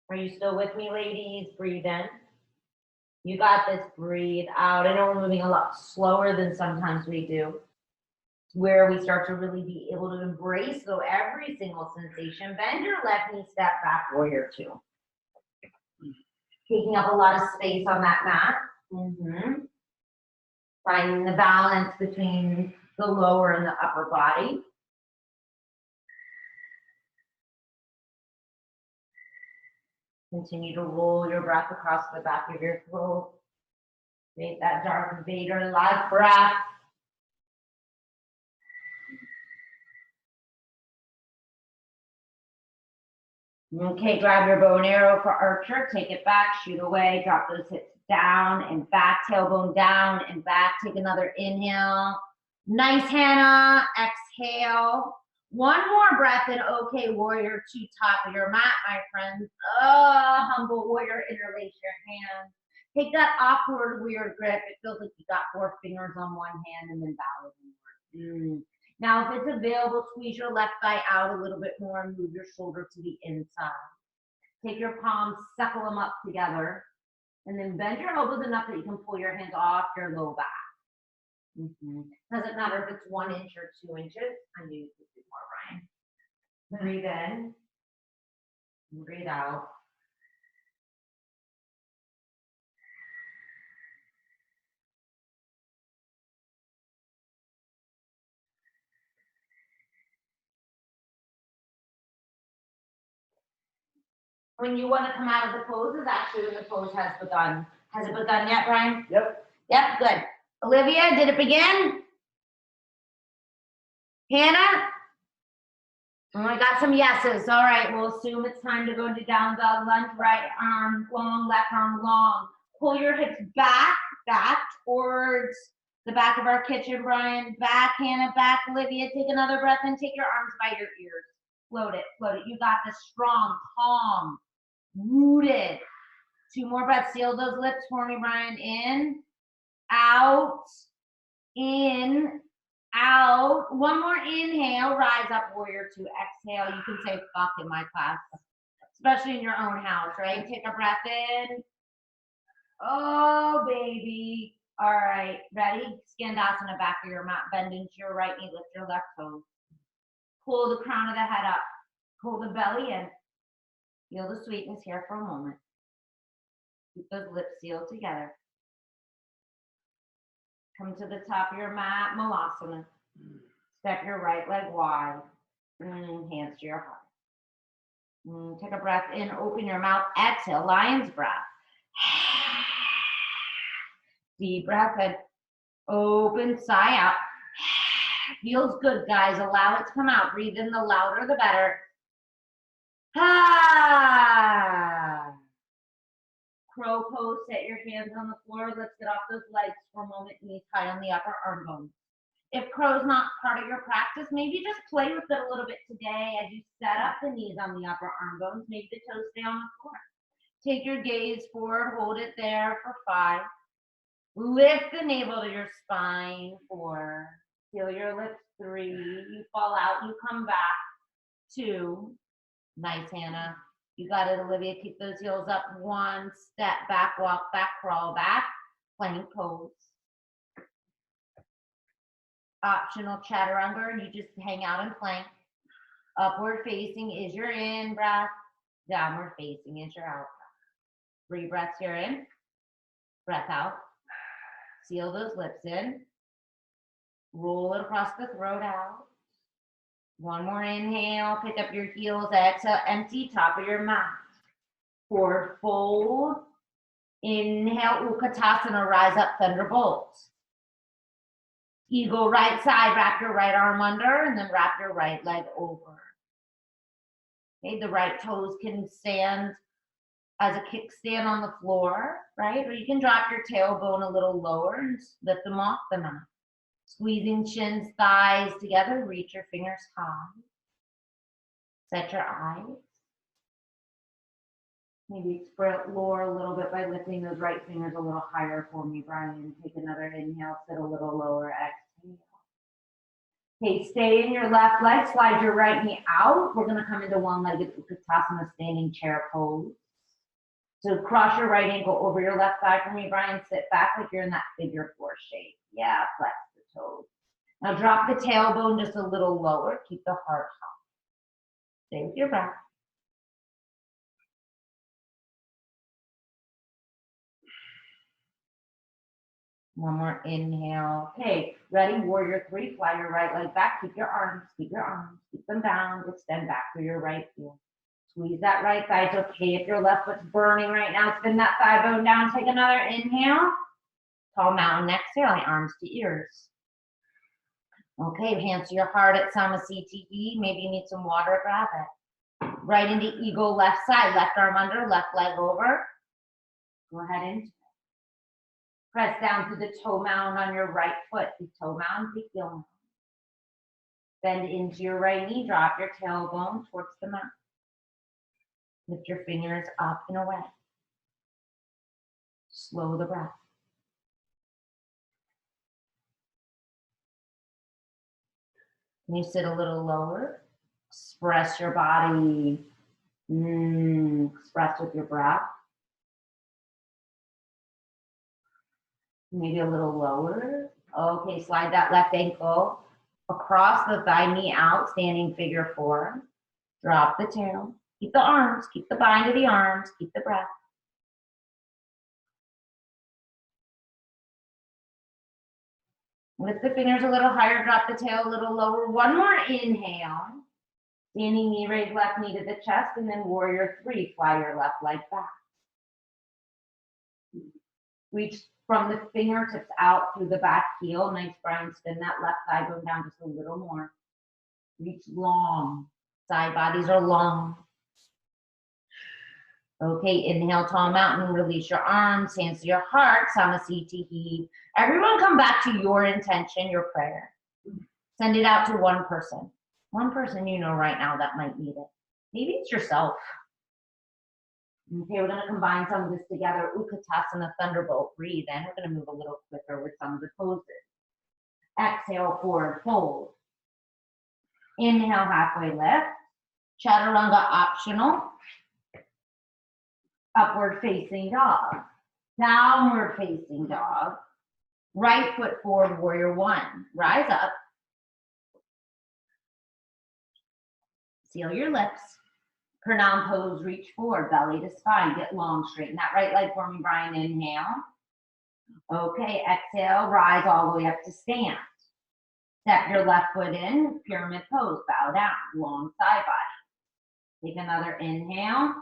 Are you still with me, ladies? Breathe in. You got this. Breathe out. I know we're moving a lot slower than sometimes we do. Where we start to really be able to embrace, though, every single sensation. Bend your left knee, step back, warrior two. Taking up a lot of space on that mat. Finding the balance between the lower and the upper body. Continue to roll your breath across the back of your throat. Make that Darth Vader-like breath. Okay, grab your bow and arrow for archer. Take it back, shoot away, drop those hips down and back, tailbone down and back. Take another inhale. Nice, Hannah. Exhale. One more breath in. Okay, warrior two, top of your mat, my friends. Humble warrior, interlace your hands. Take that awkward, weird grip. It feels like you got 4 fingers on one hand and then bow inward. Now, if it's available, squeeze your left thigh out a little bit more and move your shoulder to the inside. Take your palms, suckle them up together, and then bend your elbows enough that you can pull your hands off your low back. Doesn't matter if it's 1 inch or 2 inches. I knew you could do more, Brian. Breathe in, breathe out. When you want to come out of the pose is actually when the pose has begun. Has it begun yet, Brian? Yep. Yep, good. Olivia, did it begin? Hannah? Oh, I got some yeses. All right, we'll assume it's time to go to down dog lunge. Right arm long, left arm long. Pull your hips back towards the back of our kitchen, Brian. Back, Hannah, back. Olivia, take another breath and take your arms by your ears. Float it, float it. You got this strong, calm, rooted. 2 more breaths. Seal those lips for me, Brian. In, out, in, out. One more inhale, rise up, warrior two. Exhale, you can say fuck in my class, especially in your own house, right? Take a breath in. Oh, baby. All right, ready? Skandasana, back of your mat. Bend into your right knee, lift your left toe. Pull the crown of the head up. Pull the belly in. Feel the sweetness here for a moment. Keep those lips sealed together. Come to the top of your mat, Malasana. Step your right leg wide. Hands to your heart. Take a breath in, open your mouth. Exhale, lion's breath. Deep breath in. Open, sigh out. Feels good, guys. Allow it to come out. Breathe in, the louder the better. Crow pose, set your hands on the floor. Let's get off those legs for a moment. Knees high on the upper arm bones. If crow's not part of your practice, maybe just play with it a little bit today as you set up the knees on the upper arm bones. Maybe the toes stay on the floor. Take your gaze forward, hold it there for 5. Lift the navel to your spine, 4. Seal your lips, 3. You fall out, you come back, 2. Nice, Hannah. You got it, Olivia. Keep those heels up. 1. Step back, walk back, crawl back. Plank pose. Optional chaturanga, and you just hang out in plank. Upward facing is your in breath. Downward facing is your out breath. 3 breaths here in. Breath out. Seal those lips in. Roll it across the throat out. 1 more inhale. Pick up your heels. Exhale. Empty top of your mat. Forward fold. Inhale. Utkatasana. Rise up. Thunderbolt. Eagle right side. Wrap your right arm under and then wrap your right leg over. Okay, the right toes can stand as a kickstand on the floor, right? Or you can drop your tailbone a little lower and lift them off the mat. Squeezing shins, thighs together, reach your fingers high. Set your eyes. Maybe explore a little bit by lifting those right fingers a little higher for me, Brian. Take another inhale, sit a little lower, exhale. Okay, stay in your left leg, slide your right knee out. We're gonna come into one-legged Utkatasana standing chair pose. So cross your right ankle over your left thigh for me, Brian. Sit back like you're in that figure 4 shape. Yeah, flex the toes. Now drop the tailbone just a little lower. Keep the heart high. Stay with your breath. One more inhale. Okay, ready? Warrior 3. Fly your right leg back. Keep your arms. Keep your arms. Keep them bound. Extend back through your right heel. Squeeze that right thigh. It's okay if your left foot's burning right now. Spin that thigh bone down. Take another inhale. Tall mountain exhale. Arms to ears. Okay, hands to your heart at Samasthiti. Maybe you need some water. Grab it. Right into eagle left side. Left arm under. Left leg over. Go ahead and press down to the toe mound on your right foot. The toe mound, the heel mound. Bend into your right knee. Drop your tailbone towards the mat. Lift your fingers up and away. Slow the breath. Can you sit a little lower? Express your body. Express with your breath. Maybe a little lower. Okay, slide that left ankle across the thigh, knee out, standing figure 4. Drop the tail. Keep the arms, keep the bind of the arms, keep the breath. Lift the fingers a little higher, drop the tail a little lower. 1 more inhale. Standing knee, raise left knee to the chest, and then warrior 3, fly your left leg back. Reach from the fingertips out through the back heel. Nice, Brian. Spin that left thigh bone down just a little more. Reach long. Side bodies are long. Okay, inhale, tall mountain. Release your arms, hands to your heart. Samasthiti. Everyone come back to your intention, your prayer. Send it out to one person. One person you know right now that might need it. Maybe it's yourself. Okay, we're going to combine some of this together. Utkatasana, Thunderbolt. Breathe in. We're going to move a little quicker with some of the poses. Exhale, forward fold. Inhale, halfway lift. Chaturanga optional. Upward facing dog. Downward facing dog. Right foot forward, warrior one. Rise up. Seal your lips. Pranam pose, reach forward, belly to spine. Get long, straighten that right leg for me, Brian. Inhale. Okay, exhale, rise all the way up to stand. Step your left foot in, pyramid pose, bow down, long side body. Take another inhale.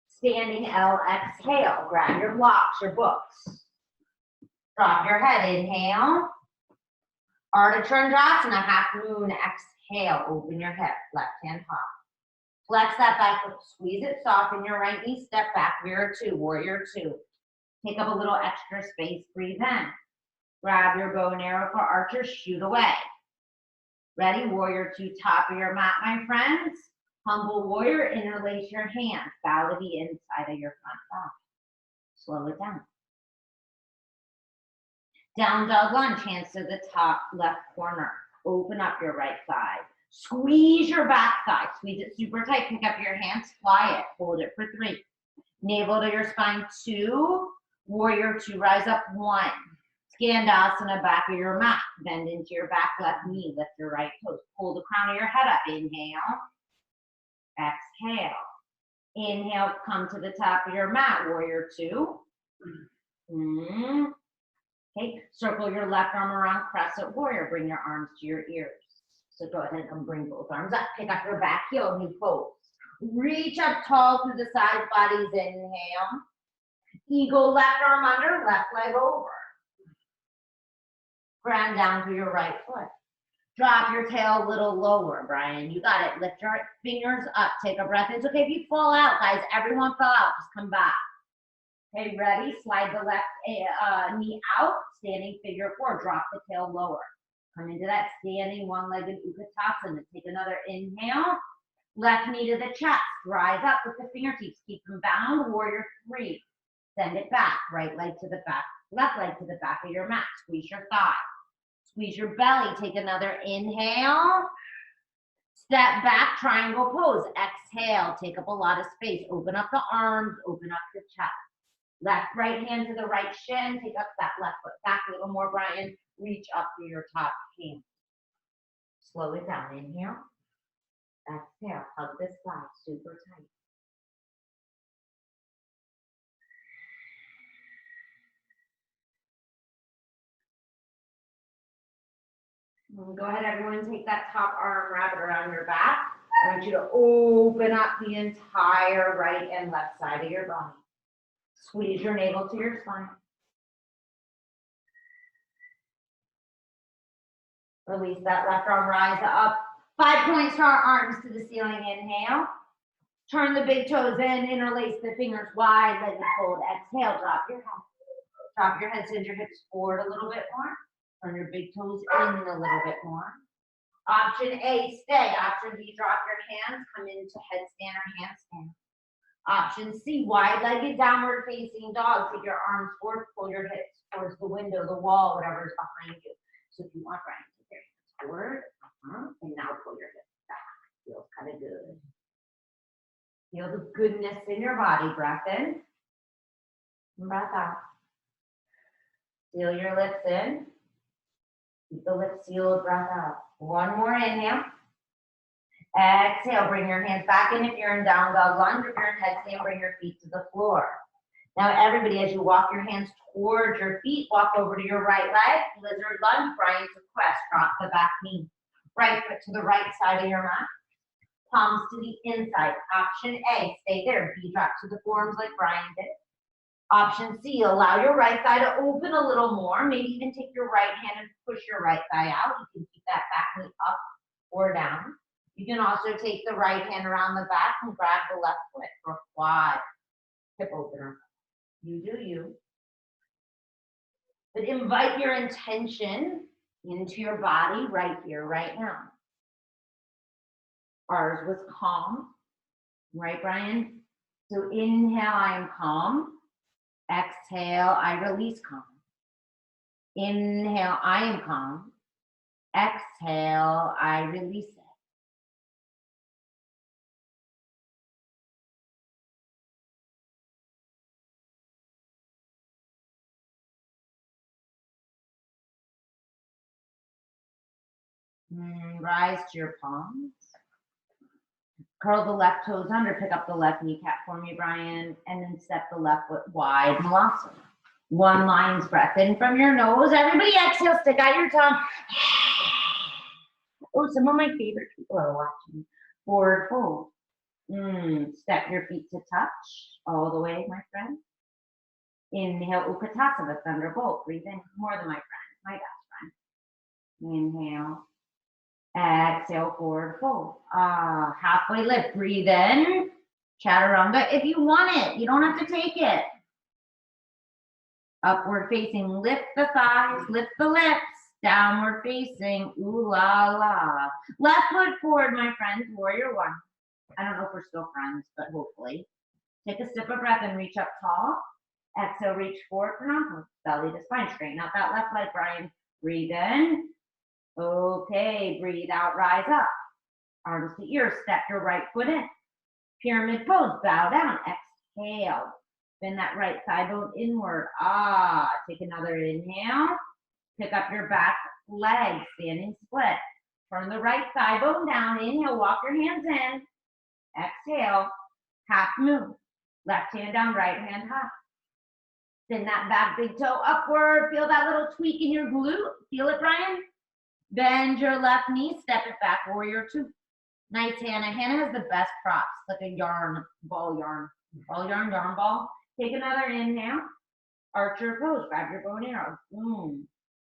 Standing L, exhale. Grab your blocks, your books. Drop your head, inhale. Ardha Chandrasana, half moon, exhale. Open your hip, left hand top. Flex that back foot, squeeze it, soften your right knee, step back, mirror two, warrior two. Take up a little extra space, breathe in. Grab your bow and arrow for archer, shoot away. Ready, warrior two, top of your mat, my friends. Humble warrior, interlace your hands, bow to the inside of your front thigh. Slow it down. Down dog lunge, hands to the top left corner. Open up your right thigh. Squeeze your back thigh, squeeze it super tight, pick up your hands, fly it, hold it for 3. Navel to your spine, 2. Warrior two, rise up, 1. Skandasana, back of your mat. Bend into your back left knee, lift your right toes. Pull the crown of your head up, inhale. Exhale. Inhale, come to the top of your mat, warrior two. Okay, circle your left arm around crescent warrior. Bring your arms to your ears. So go ahead and bring both arms up. Pick up your back heel, new pose. Reach up tall through the side bodies, inhale. Eagle, left arm under, left leg over. Ground down to your right foot. Drop your tail a little lower, Brian. You got it. Lift your fingers up. Take a breath. It's okay if you fall out, guys. Everyone fell out. Just come back. Okay, ready? Slide the left knee out. Standing figure 4. Drop the tail lower. Come into that standing one-legged Utkatasana. Take another inhale. Left knee to the chest. Rise up with the fingertips. Keep them bound. Warrior 3. Send it back. Right leg to the back. Left leg to the back of your mat. Squeeze your thigh. Squeeze your belly. Take another inhale. Step back, triangle pose. Exhale. Take up a lot of space. Open up the arms. Open up the chest. Left right hand to the right shin. Take up that left foot back a little more, Brian. Reach up to your top hand. Slow it down. Inhale. Exhale. Hug this thigh super tight. Go ahead, everyone, take that top arm, wrap it around your back. I want you to open up the entire right and left side of your body. Squeeze your navel to your spine. Release that left arm, rise up. 5 points to our arms to the ceiling, inhale. Turn the big toes in, interlace the fingers wide, let it fold. Exhale, drop your head. Drop your head, send your hips forward a little bit more. Turn your big toes in a little bit more. Option A, stay. Option B, drop your hands, come into headstand or handstand. Option C, wide-legged downward facing dog. Take your arms forward, pull your hips towards the window, the wall, whatever is behind you. So if you want, Brian, take your hands forward, and now pull your hips back. Feels kind of good. Feel the goodness in your body. Breath in, and breath out. Seal your lips in. Keep the lips sealed, breath out. 1 more inhale. Exhale, bring your hands back in if you're in down dog lunge. If you're in headstand, bring your feet to the floor. Now everybody, as you walk your hands towards your feet, walk over to your right leg. Lizard lunge, Brian to quest. Drop the back knee. Right foot to the right side of your mat. Palms to the inside. Option A, stay there. B, drop to the forearms like Brian did. Option C, allow your right thigh to open a little more. Maybe even take your right hand and push your right thigh out. You can keep that back knee up or down. You can also take the right hand around the back and grab the left foot for a quad hip opener. You do you. But invite your intention into your body right here, right now. Ours was calm, right, Brian? So inhale, I am calm. Exhale, I release calm. Inhale, I am calm. Exhale, I release it. Rise to your palms. Curl the left toes under, pick up the left kneecap for me, Brian, and then step the left foot wide, Malasana. One lion's breath in from your nose. Everybody exhale, stick out your tongue. Oh, some of my favorite people are watching. Forward fold. Step your feet to touch all the way, my friend. Inhale, Utkatasana, Thunderbolt. Breathe in more than my friend, my best friend. Inhale. Exhale, forward fold. Halfway lift. Breathe in. Chaturanga if you want it. You don't have to take it. Upward facing. Lift the thighs. Lift the lips. Downward facing. Ooh la la. Left foot forward, my friends. Warrior one. I don't know if we're still friends, but hopefully. Take a sip of breath and reach up tall. Exhale, reach forward, pranam. Belly to spine. Straighten out that left leg, Brian. Breathe in. Okay, breathe out, rise up. Arms to ears, step your right foot in. Pyramid pose, bow down, exhale. Bend that right thigh bone inward. Take another inhale. Pick up your back leg, standing split. Turn the right thigh bone down. Inhale, walk your hands in. Exhale, half moon. Left hand down, right hand high. Bend that back big toe upward. Feel that little tweak in your glute. Feel it, Brian? Bend your left knee, step it back, warrior two. Nice, Hannah. Hannah has the best props, like a yarn ball. Take another inhale. Archer pose, grab your bow and arrow.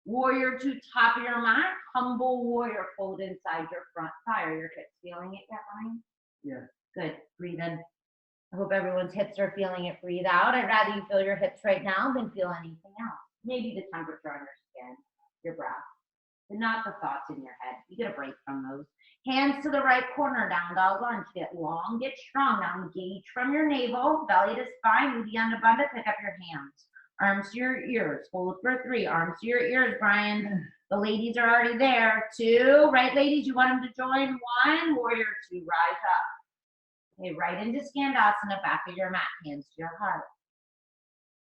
Warrior two, top of your mat. Humble warrior, fold inside your front thigh. Are your hips feeling it yet, Ryan? Yeah. Good, breathe in. I hope everyone's hips are feeling it, breathe out. I'd rather you feel your hips right now than feel anything else. Maybe the temperature on your skin, your breath. But not the thoughts in your head. You get a break from those. Hands to the right corner, down dog lunge. Get long, get strong. Now engage from your navel, belly to spine, Uddiyana Bandha. Pick up your hands. Arms to your ears. Hold for 3. Arms to your ears, Brian. The ladies are already there. 2. Right, ladies, you want them to join? 1. Warrior 2. Rise up. Okay, right into Skandasana, back of your mat. Hands to your heart.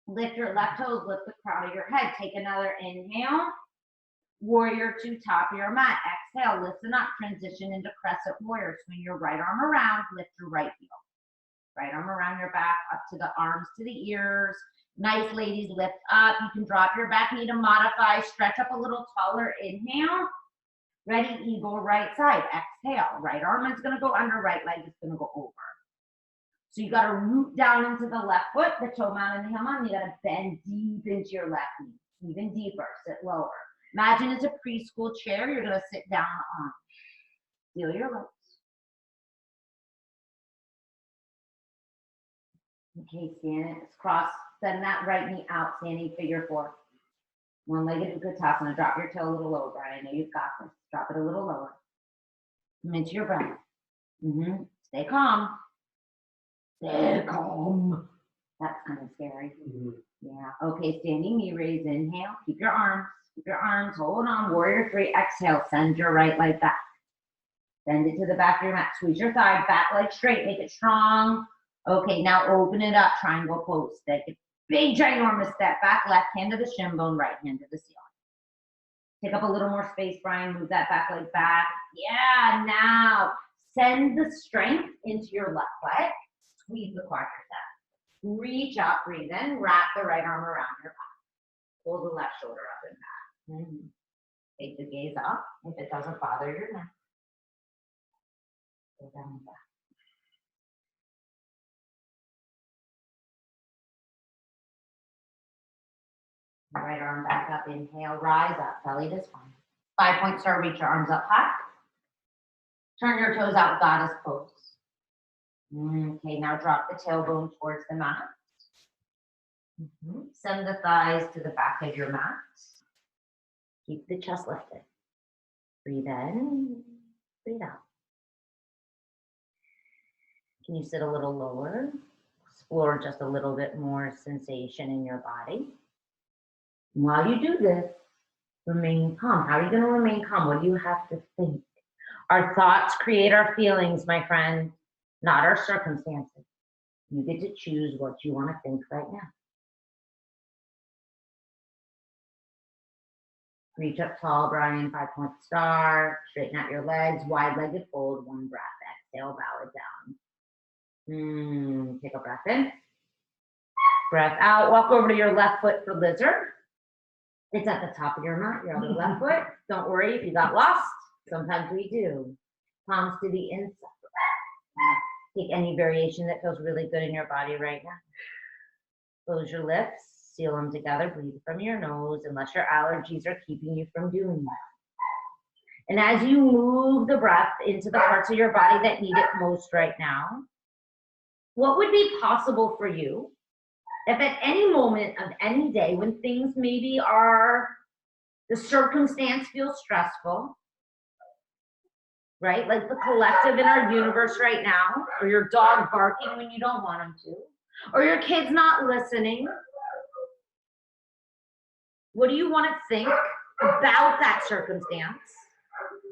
Lift your left toes, lift the crown of your head. Take another inhale. Warrior 2, top of your mat. Exhale, listen up, transition into crescent warrior. Swing your right arm around, lift your right heel. Right arm around your back, up to the arms, to the ears. Nice, ladies, lift up. You can drop your back knee to modify. Stretch up a little taller. Inhale. Ready, eagle, right side. Exhale. Right arm is going to go under, right leg is going to go over. So you got to root down into the left foot, the toe mound and the heel mound. You got to bend deep into your left knee, even deeper. Sit lower. Imagine it's a preschool chair. You're going to sit down on. Feel your lips. Okay, stand it. Cross. Send that right knee out. Standing figure 4. One-legged Utkatasana. Drop your toe a little lower, Brian. I know you've got this. Drop it a little lower. Come into your breath. Stay calm. Stay calm. That's kind of scary. Yeah. Okay, standing knee raise. Inhale. Keep your arms. Keep your arms. Hold on. Warrior 3. Exhale. Send your right leg back. Bend it to the back of your mat. Squeeze your thigh. Back leg straight. Make it strong. Okay, now open it up. Triangle pose. Take a big, ginormous step back. Left hand to the shin bone. Right hand to the ceiling. Take up a little more space, Brian. Move that back leg back. Yeah, now send the strength into your left leg. Squeeze the quadricep. Reach up, breathe in. Wrap the right arm around your back. Pull the left shoulder up and back. Take the gaze up if it doesn't bother your neck. Go down and back. Right arm back up. Inhale, rise up, belly to spine. 5-point star, reach your arms up high. Turn your toes out, goddess pose. Okay, now drop the tailbone towards the mat. Send the thighs to the back of your mat. Keep the chest lifted. Breathe in, breathe out. Can you sit a little lower? Explore just a little bit more sensation in your body. While you do this, Remain calm. How are you going to remain calm? What do you have to think? Our thoughts create our feelings, my friend, not our circumstances. You get to choose what you want to think right now. Reach up tall, Brian, 5-point star. Straighten out your legs, wide-legged fold, one breath. Exhale, bow it down. Take a breath in. Breath out. Walk over to your left foot for lizard. It's at the top of your mat, your other left foot. Don't worry if you got lost. Sometimes we do. Palms to the inside. Take any variation that feels really good in your body right now. Close your lips. Seal them together. Breathe from your nose unless your allergies are keeping you from doing that. And as you move the breath into the parts of your body that need it most right now, what would be possible for you if at any moment of any day when things maybe are, the circumstance feels stressful, right? Like the collective in our universe right now, or your dog barking when you don't want him to, or your kid's not listening. What do you want to think about that circumstance?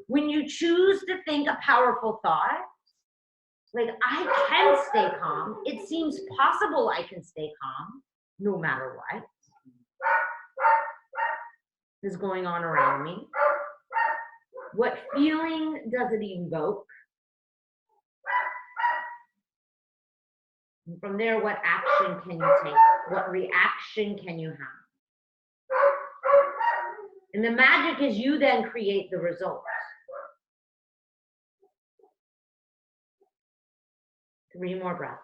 When you choose to think a powerful thought, like I can stay calm. It seems possible I can stay calm no matter what is going on around me. What feeling does it evoke? And from there, what action can you take? What reaction can you have? And the magic is you then create the results. 3 more breaths.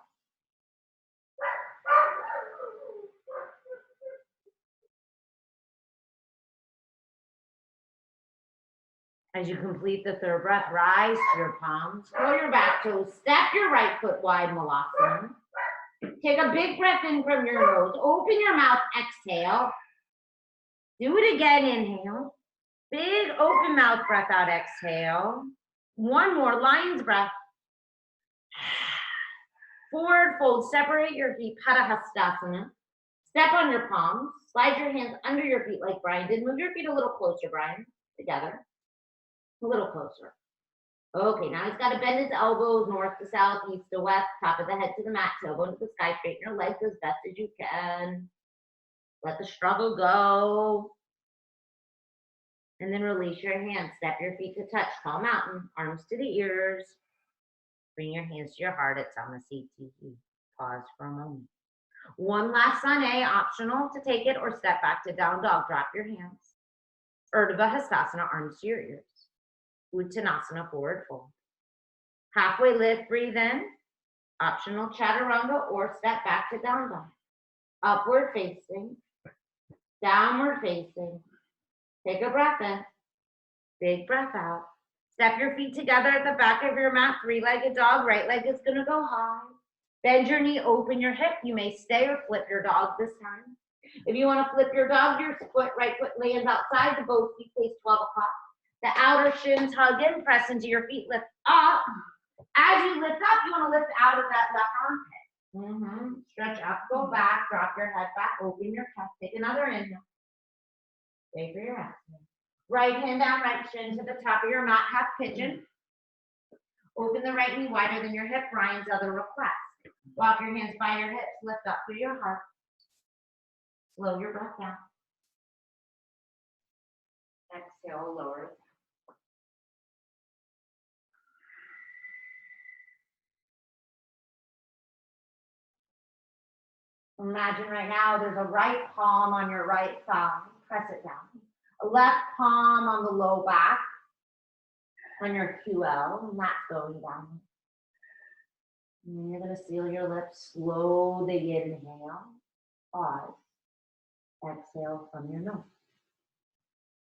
As you complete the 3rd breath, rise to your palms, curl your back toes, step your right foot wide, Malasana. Take a big breath in from your nose, open your mouth, exhale. Do it again, inhale. Big open mouth breath out, exhale. 1 more, lion's breath. Forward fold, separate your feet, Padahastasana. Step on your palms, slide your hands under your feet like Brian did. Move your feet a little closer, Brian, together. A little closer. Okay, now he's got to bend his elbows north to south, east to west, top of the head to the mat, tailbone to the sky, straighten your legs as best as you can. Let the struggle go. And then release your hands, step your feet to touch, tall mountain, arms to the ears. Bring your hands to your heart, it's on the CTE. Pause for a moment. 1 last sun A, optional to take it or step back to down dog, drop your hands. Urdhva Hastasana, arms to your ears. Uttanasana, forward fold. Halfway lift, breathe in. Optional chaturanga or step back to down dog. Upward facing, downward facing. Take a breath in, big breath out. Step your feet together at the back of your mat, 3-legged dog. Right leg is gonna go high. Bend your knee, open your hip. You may stay or flip your dog this time. If you wanna flip your dog, your right foot lands outside, the both feet face 12 o'clock. The outer shins hug in, press into your feet, lift up. As you lift up, you wanna lift out of that left armpit. Stretch up, go back, drop your head back, open your chest, take another inhale. Stay for your exhale. Right hand down, right shin to the top of your mat, half pigeon. Open the right knee wider than your hip, Brian's other request. Walk your hands by your hips, lift up through your heart. Slow your breath down. Exhale, lower it. Imagine right now there's a right palm on your right thigh. Press it down. A left palm on the low back on your QL, and that's going down. And you're going to seal your lips. Slow the inhale. Pause. Exhale from your nose.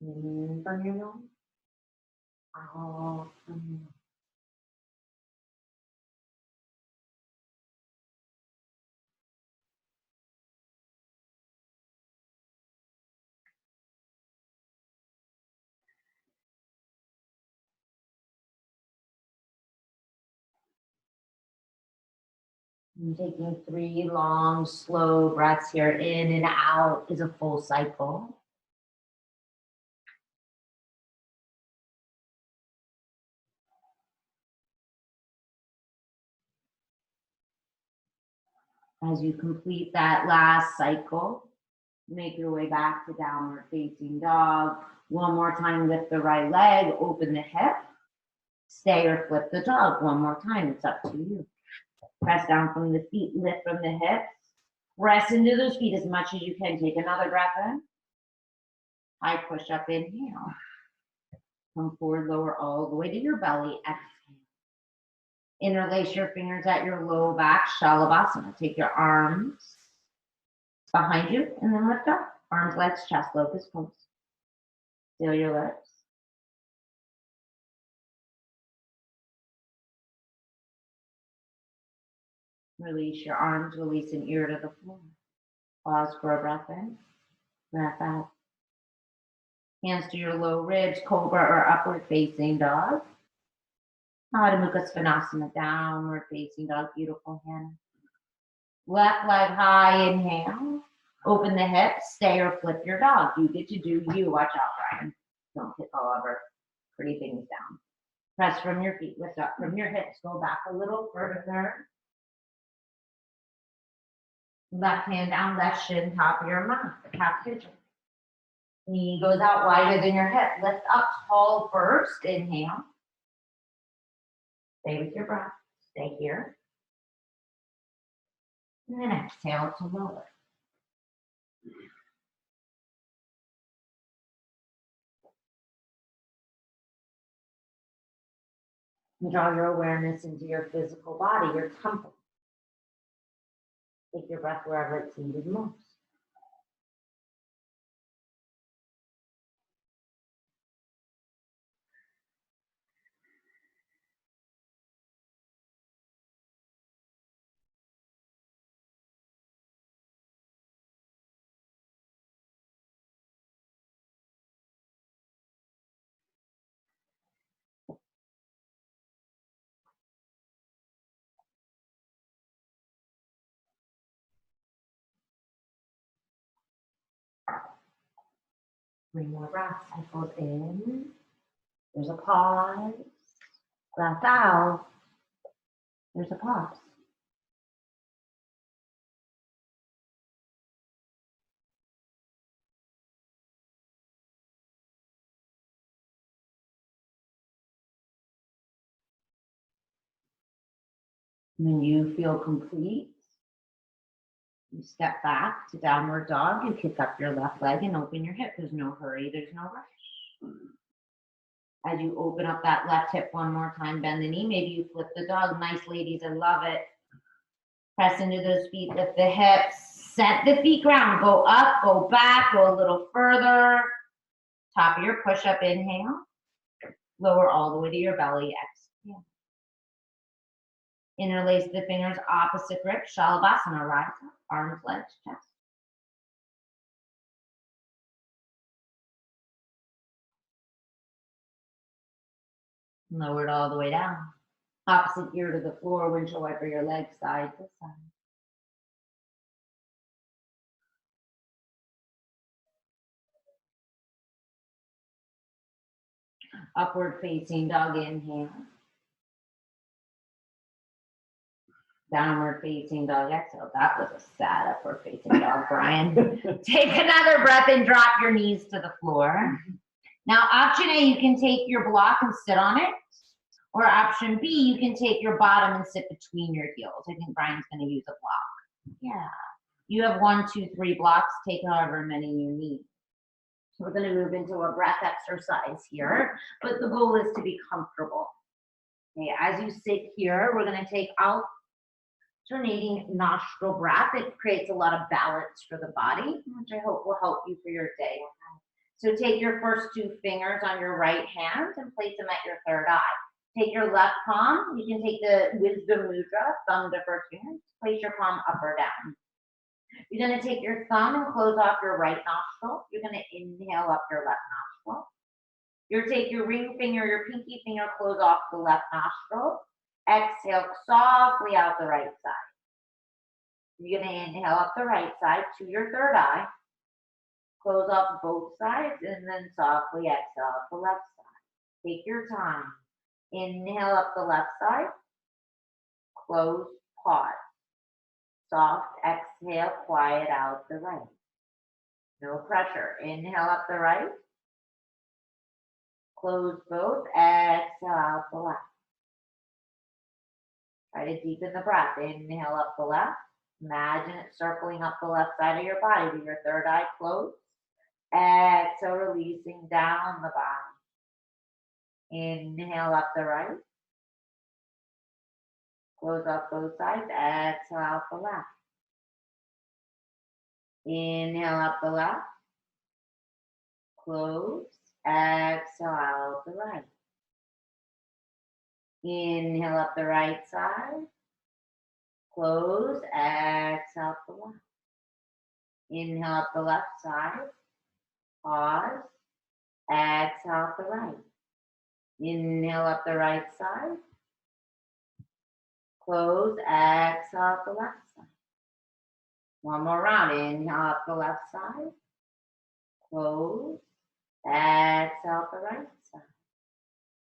In from your nose. Out from your nose. And taking 3 long, slow breaths here, in and out is a full cycle. As you complete that last cycle, make your way back to downward facing dog. One more time, lift the right leg, open the hip, stay or flip the dog. One more time, it's up to you. Press down from the feet, lift from the hips. Press into those feet as much as you can. Take another breath in. High push up, inhale. Come forward, lower all the way to your belly, exhale. Interlace your fingers at your low back, Shalabhasana. Take your arms behind you and then lift up. Arms, legs, chest, locust pose. Seal your lips. Release your arms, release an ear to the floor. Pause for a breath in, breath out. Hands to your low ribs, cobra or upward facing dog. Adho Mukha Svanasana, downward facing dog, beautiful hand. Left leg high, inhale. Open the hips, stay or flip your dog. You get to do you. Watch out, Brian. Don't kick all over pretty things down. Press from your feet, lift up from your hips. Go back a little further. Left hand down, left shin, top of your mat, calf pigeon. Knee goes out wider than your hip. Lift up tall first, inhale. Stay with your breath, stay here. And then exhale to lower. And draw your awareness into your physical body, your temple. Take your breath wherever it's needed most. Three more breaths, cycles in. There's a pause. Breath out. There's a pause. When you feel complete, you step back to downward dog. You kick up your left leg and open your hip. There's no hurry, there's no rush. As you open up that left hip one more time, bend the knee. Maybe you flip the dog. Nice, ladies, I love it. Press into those feet, lift the hips, set the feet ground. Go up, go back, go a little further. Top of your push-up, inhale. Lower all the way to your belly, exhale. Interlace the fingers, opposite grip, Shalabhasana, rise up, arms, legs, chest. Lower it all the way down. Opposite ear to the floor, windshield wiper your legs side to side. Upward facing dog, inhale. Downward facing dog, exhale. That was a sad upward facing dog, Brian. Take another breath and drop your knees to the floor. Now, option A, you can take your block and sit on it. Or option B, you can take your bottom and sit between your heels. I think Brian's going to use a block. Yeah. You have 1, 2, 3 blocks. Take however many you need. So we're going to move into a breath exercise here, but the goal is to be comfortable. Okay, as you sit here, we're going to take alternating nostril breath. It creates a lot of balance for the body, which I hope will help you for your day. So take your first 2 fingers on your right hand and place them at your third eye. Take your left palm. You can take the wisdom mudra, thumb to first finger. Place your palm up or down. You're going to take your thumb and close off your right nostril. You're going to inhale up your left nostril. You'll take your ring finger, your pinky finger, close off the left nostril. Exhale softly out the right side. You're going to inhale up the right side to your third eye. Close off both sides and then softly exhale up the left side. Take your time. Inhale up the left side. Close, pause. Soft exhale, quiet out the right. No pressure. Inhale up the right. Close both. Exhale out the left. Try to deepen the breath. Inhale up the left. Imagine it circling up the left side of your body with your third eye closed. Exhale, releasing down the body. Inhale up the right. Close up both sides. Exhale out the left. Inhale up the left. Close. Exhale out the right. Inhale up the right side. Close. Exhale up the left. Inhale up the left side. Pause. Exhale out the right. Inhale up the right side. Close. Exhale out the left side. One more round. Inhale up the left side. Close. Exhale out the right side.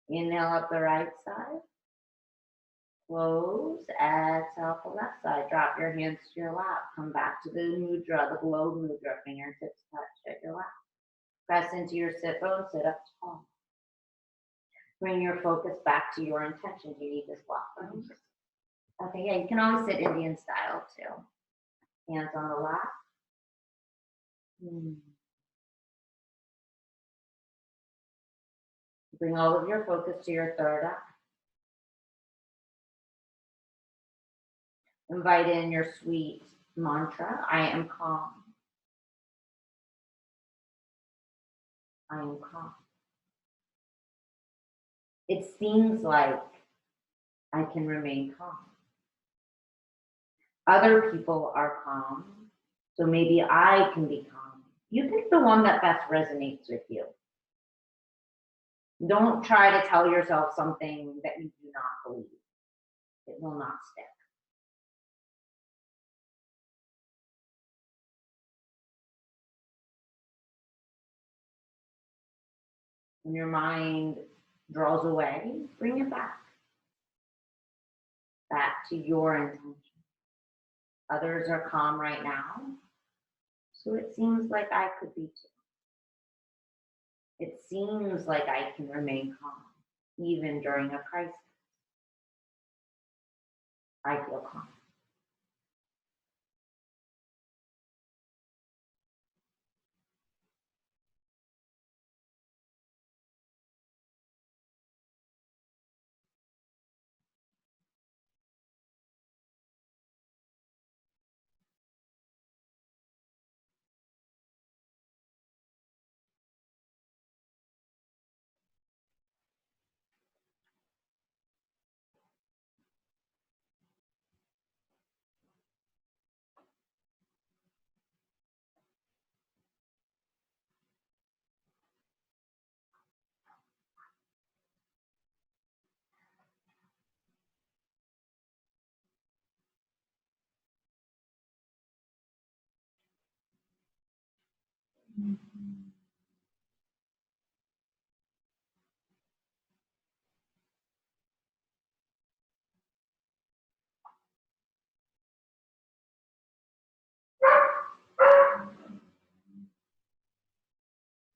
Inhale up the right side. Close. Exhale out the left side. Drop your hands to your lap. Come back to the mudra, the globe mudra. Fingertips touch at your lap. Press into your sit bone. Sit up tall. Bring your focus back to your intention. Do you need this block? Okay, yeah, you can always sit Indian style too. Hands on the lap. Bring all of your focus to your third eye. Invite in your sweet mantra, I am calm. I am calm. It seems like I can remain calm. Other people are calm, so maybe I can be calm. You pick the one that best resonates with you. Don't try to tell yourself something that you do not believe. It will not stick. When your mind draws away, bring it back. Back to your intention. Others are calm right now, so it seems like I could be too. It seems like I can remain calm, even during a crisis. I feel calm.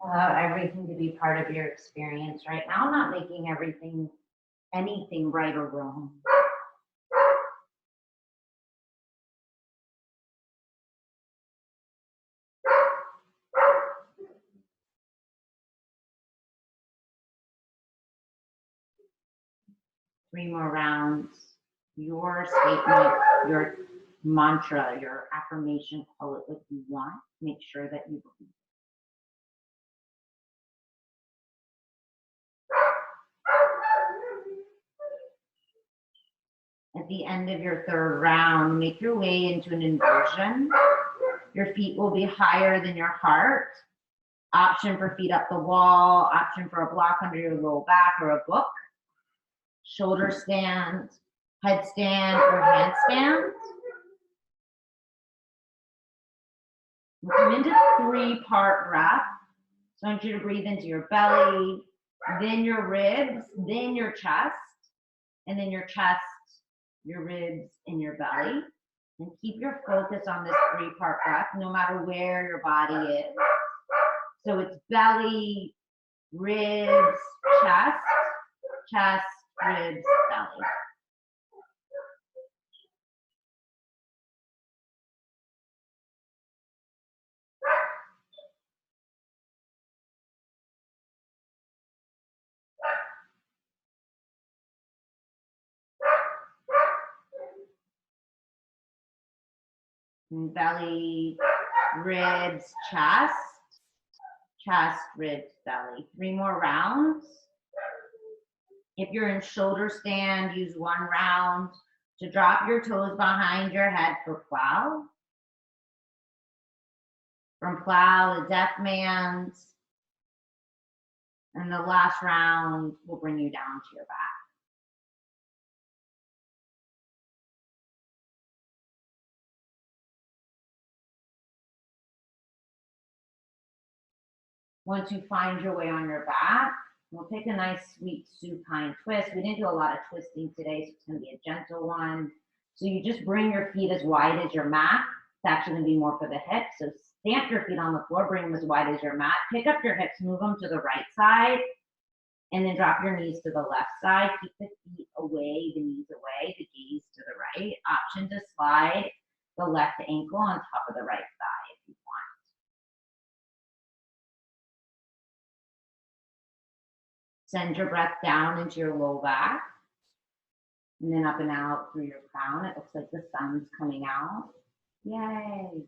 Allow everything to be part of your experience right now, not making anything right or wrong. Three more rounds. Your statement, your mantra, your affirmation, call it what you want. Make sure that you believe. At the end of your third round, make your way into an inversion. Your feet will be higher than your heart. Option for feet up the wall, option for a block under your low back or a book. Shoulder stand, headstand, or handstand. We'll come into 3-part breath. So I want you to breathe into your belly, then your ribs, then your chest, and then your chest, your ribs, and your belly. And keep your focus on this 3-part breath, no matter where your body is. So it's belly, ribs, chest, chest, ribs, belly. And belly, ribs, chest, chest, ribs, belly. 3 more rounds. If you're in shoulder stand, use 1 round to drop your toes behind your head for plow. From plow, the deaf man's. And the last round will bring you down to your back. Once you find your way on your back, we'll take a nice sweet supine twist. We didn't do a lot of twisting today, so it's going to be a gentle one. So you just bring your feet as wide as your mat. It's actually going to be more for the hips. So stamp your feet on the floor, bring them as wide as your mat. Pick up your hips, move them to the right side, and then drop your knees to the left side. Keep the feet away, the knees away, the gaze to the right. Option to slide the left ankle on top of the right thigh if you want. Send your breath down into your low back, and then up and out through your crown. It looks like the sun's coming out. Yay.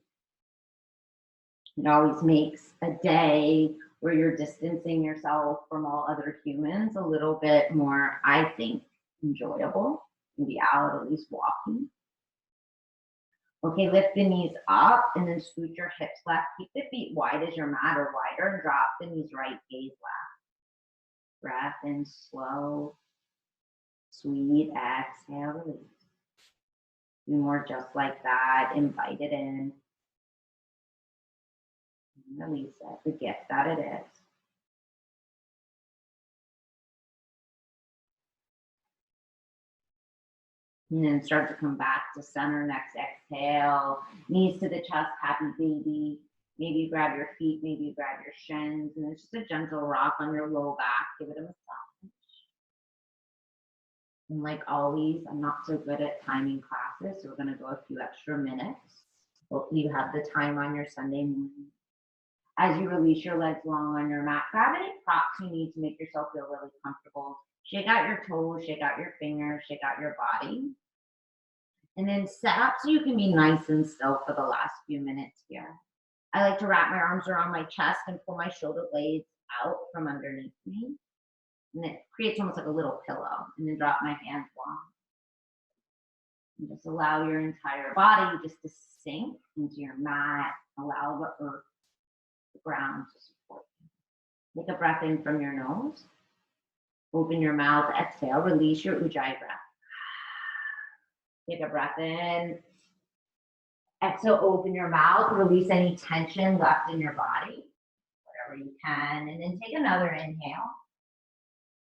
It always makes a day where you're distancing yourself from all other humans a little bit more, I think, enjoyable. You can be out at least walking. Okay, lift the knees up and then scoot your hips left. Keep the feet wide as your mat or wider. Drop the knees right, gaze left. Breath in slow, sweet exhale, release. Do more just like that. Invite it in. And release it, the gift that it is. And then start to come back to center. Next exhale, knees to the chest, happy baby. Maybe you grab your feet, maybe you grab your shins, and it's just a gentle rock on your low back. Give it a massage. And like always, I'm not so good at timing classes, so we're gonna go a few extra minutes. Hopefully you have the time on your Sunday morning. As you release your legs long on your mat, grab any props you need to make yourself feel really comfortable. Shake out your toes, shake out your fingers, shake out your body. And then set up so you can be nice and still for the last few minutes here. I like to wrap my arms around my chest and pull my shoulder blades out from underneath me. And it creates almost like a little pillow. And then drop my hands long. And just allow your entire body just to sink into your mat. Allow the earth, the ground to support you. Take a breath in from your nose. Open your mouth, exhale, release your Ujjayi breath. Take a breath in. Exhale, open your mouth, release any tension left in your body, whatever you can. And then take another inhale.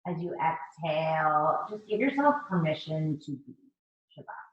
As you exhale, just give yourself permission to be Shavasana.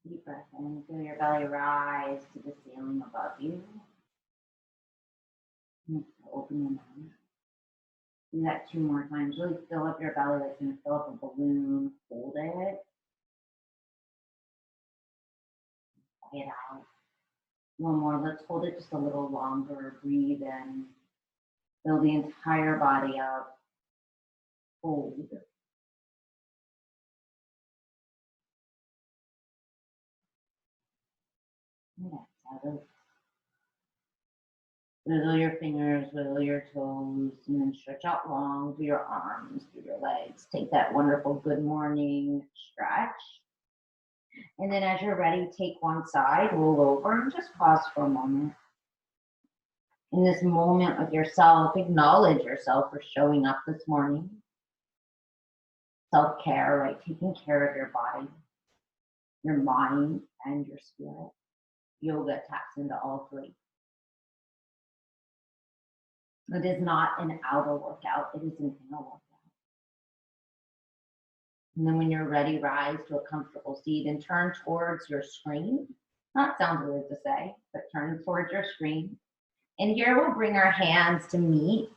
Deep breath in. Feel your belly rise to the ceiling above you. Open your mouth. Do that 2 more times. Really fill up your belly. It's going to fill up a balloon. Hold it. Get out. 1 more. Let's hold it just a little longer. Breathe in. Fill the entire body up. Hold. And exhale. Wiggle your fingers, wiggle your toes, and then stretch out long through your arms, through your legs. Take that wonderful good morning stretch. And then as you're ready, take one side, roll over, and just pause for a moment. In this moment with yourself, acknowledge yourself for showing up this morning. Self-care, right? Taking care of your body, your mind, and your spirit. Yoga taps into all 3. It is not an outer workout, it is an inner workout. And then when you're ready, rise to a comfortable seat and turn towards your screen. That sounds weird to say, but turn towards your screen. And here we'll bring our hands to meet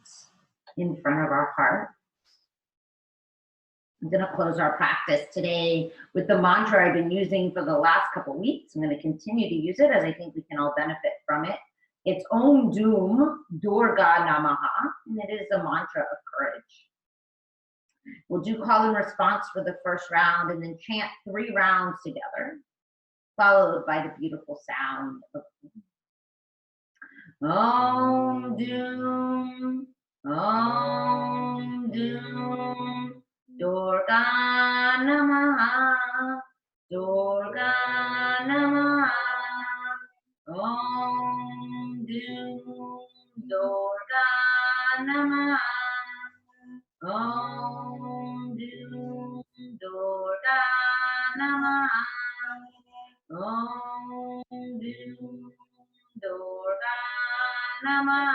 in front of our heart. I'm gonna close our practice today with the mantra I've been using for the last couple weeks. I'm gonna continue to use it as I think we can all benefit from it. It's Om Doom Durga Namaha, and it is a mantra of courage. We'll do call and response for the first round and then chant 3 rounds together, followed by the beautiful sound of Om Doom, Om Doom, Durga Namaha, Durga Namaha, Om Doom, Durga Namaha, Om Doom, Durga Namaha, Om Doom, Durga Namaha.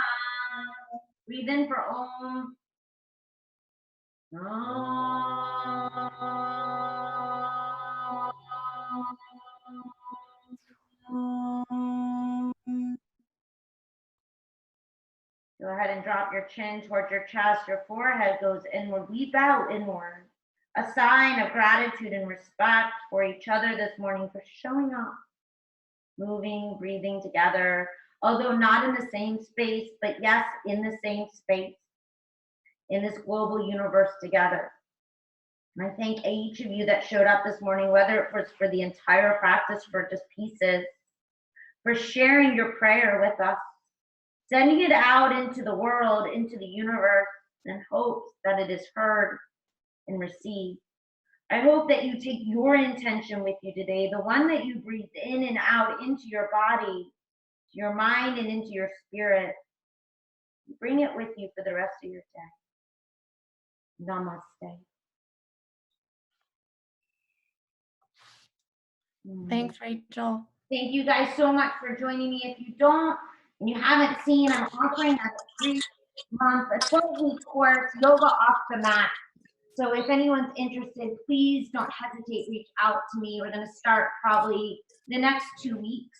Breathe in for Om. Go ahead and drop your chin towards your chest. Your forehead goes inward. We bow inward. A sign of gratitude and respect for each other this morning for showing up, moving, breathing together, although not in the same space, but yes, in the same space, in this global universe together. And I thank each of you that showed up this morning, whether it was for the entire practice, for just pieces, for sharing your prayer with us, sending it out into the world, into the universe, in hopes that it is heard and received. I hope that you take your intention with you today, the one that you breathe in and out into your body, to your mind, and into your spirit. Bring it with you for the rest of your day. Namaste. Thanks, Rachel. Thank you guys so much for joining me. If you don't, and you haven't seen, I'm offering a 3-month, a 12-week course, Yoga Off the Mat. So if anyone's interested, please don't hesitate, reach out to me. We're gonna start probably the next 2 weeks.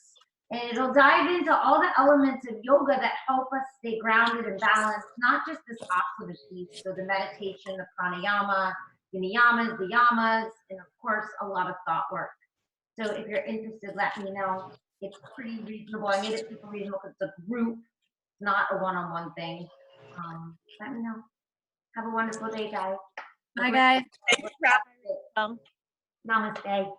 And it'll dive into all the elements of yoga that help us stay grounded and balanced, not just this asana piece, so the meditation, the pranayama, the niyamas, the yamas, and of course, a lot of thought work. So if you're interested, let me know. It's pretty reasonable. I made it super reasonable because it's a group, not a one-on-one thing. Let me know. Have a wonderful day, guys. Bye, guys. Thanks, Rob. Namaste.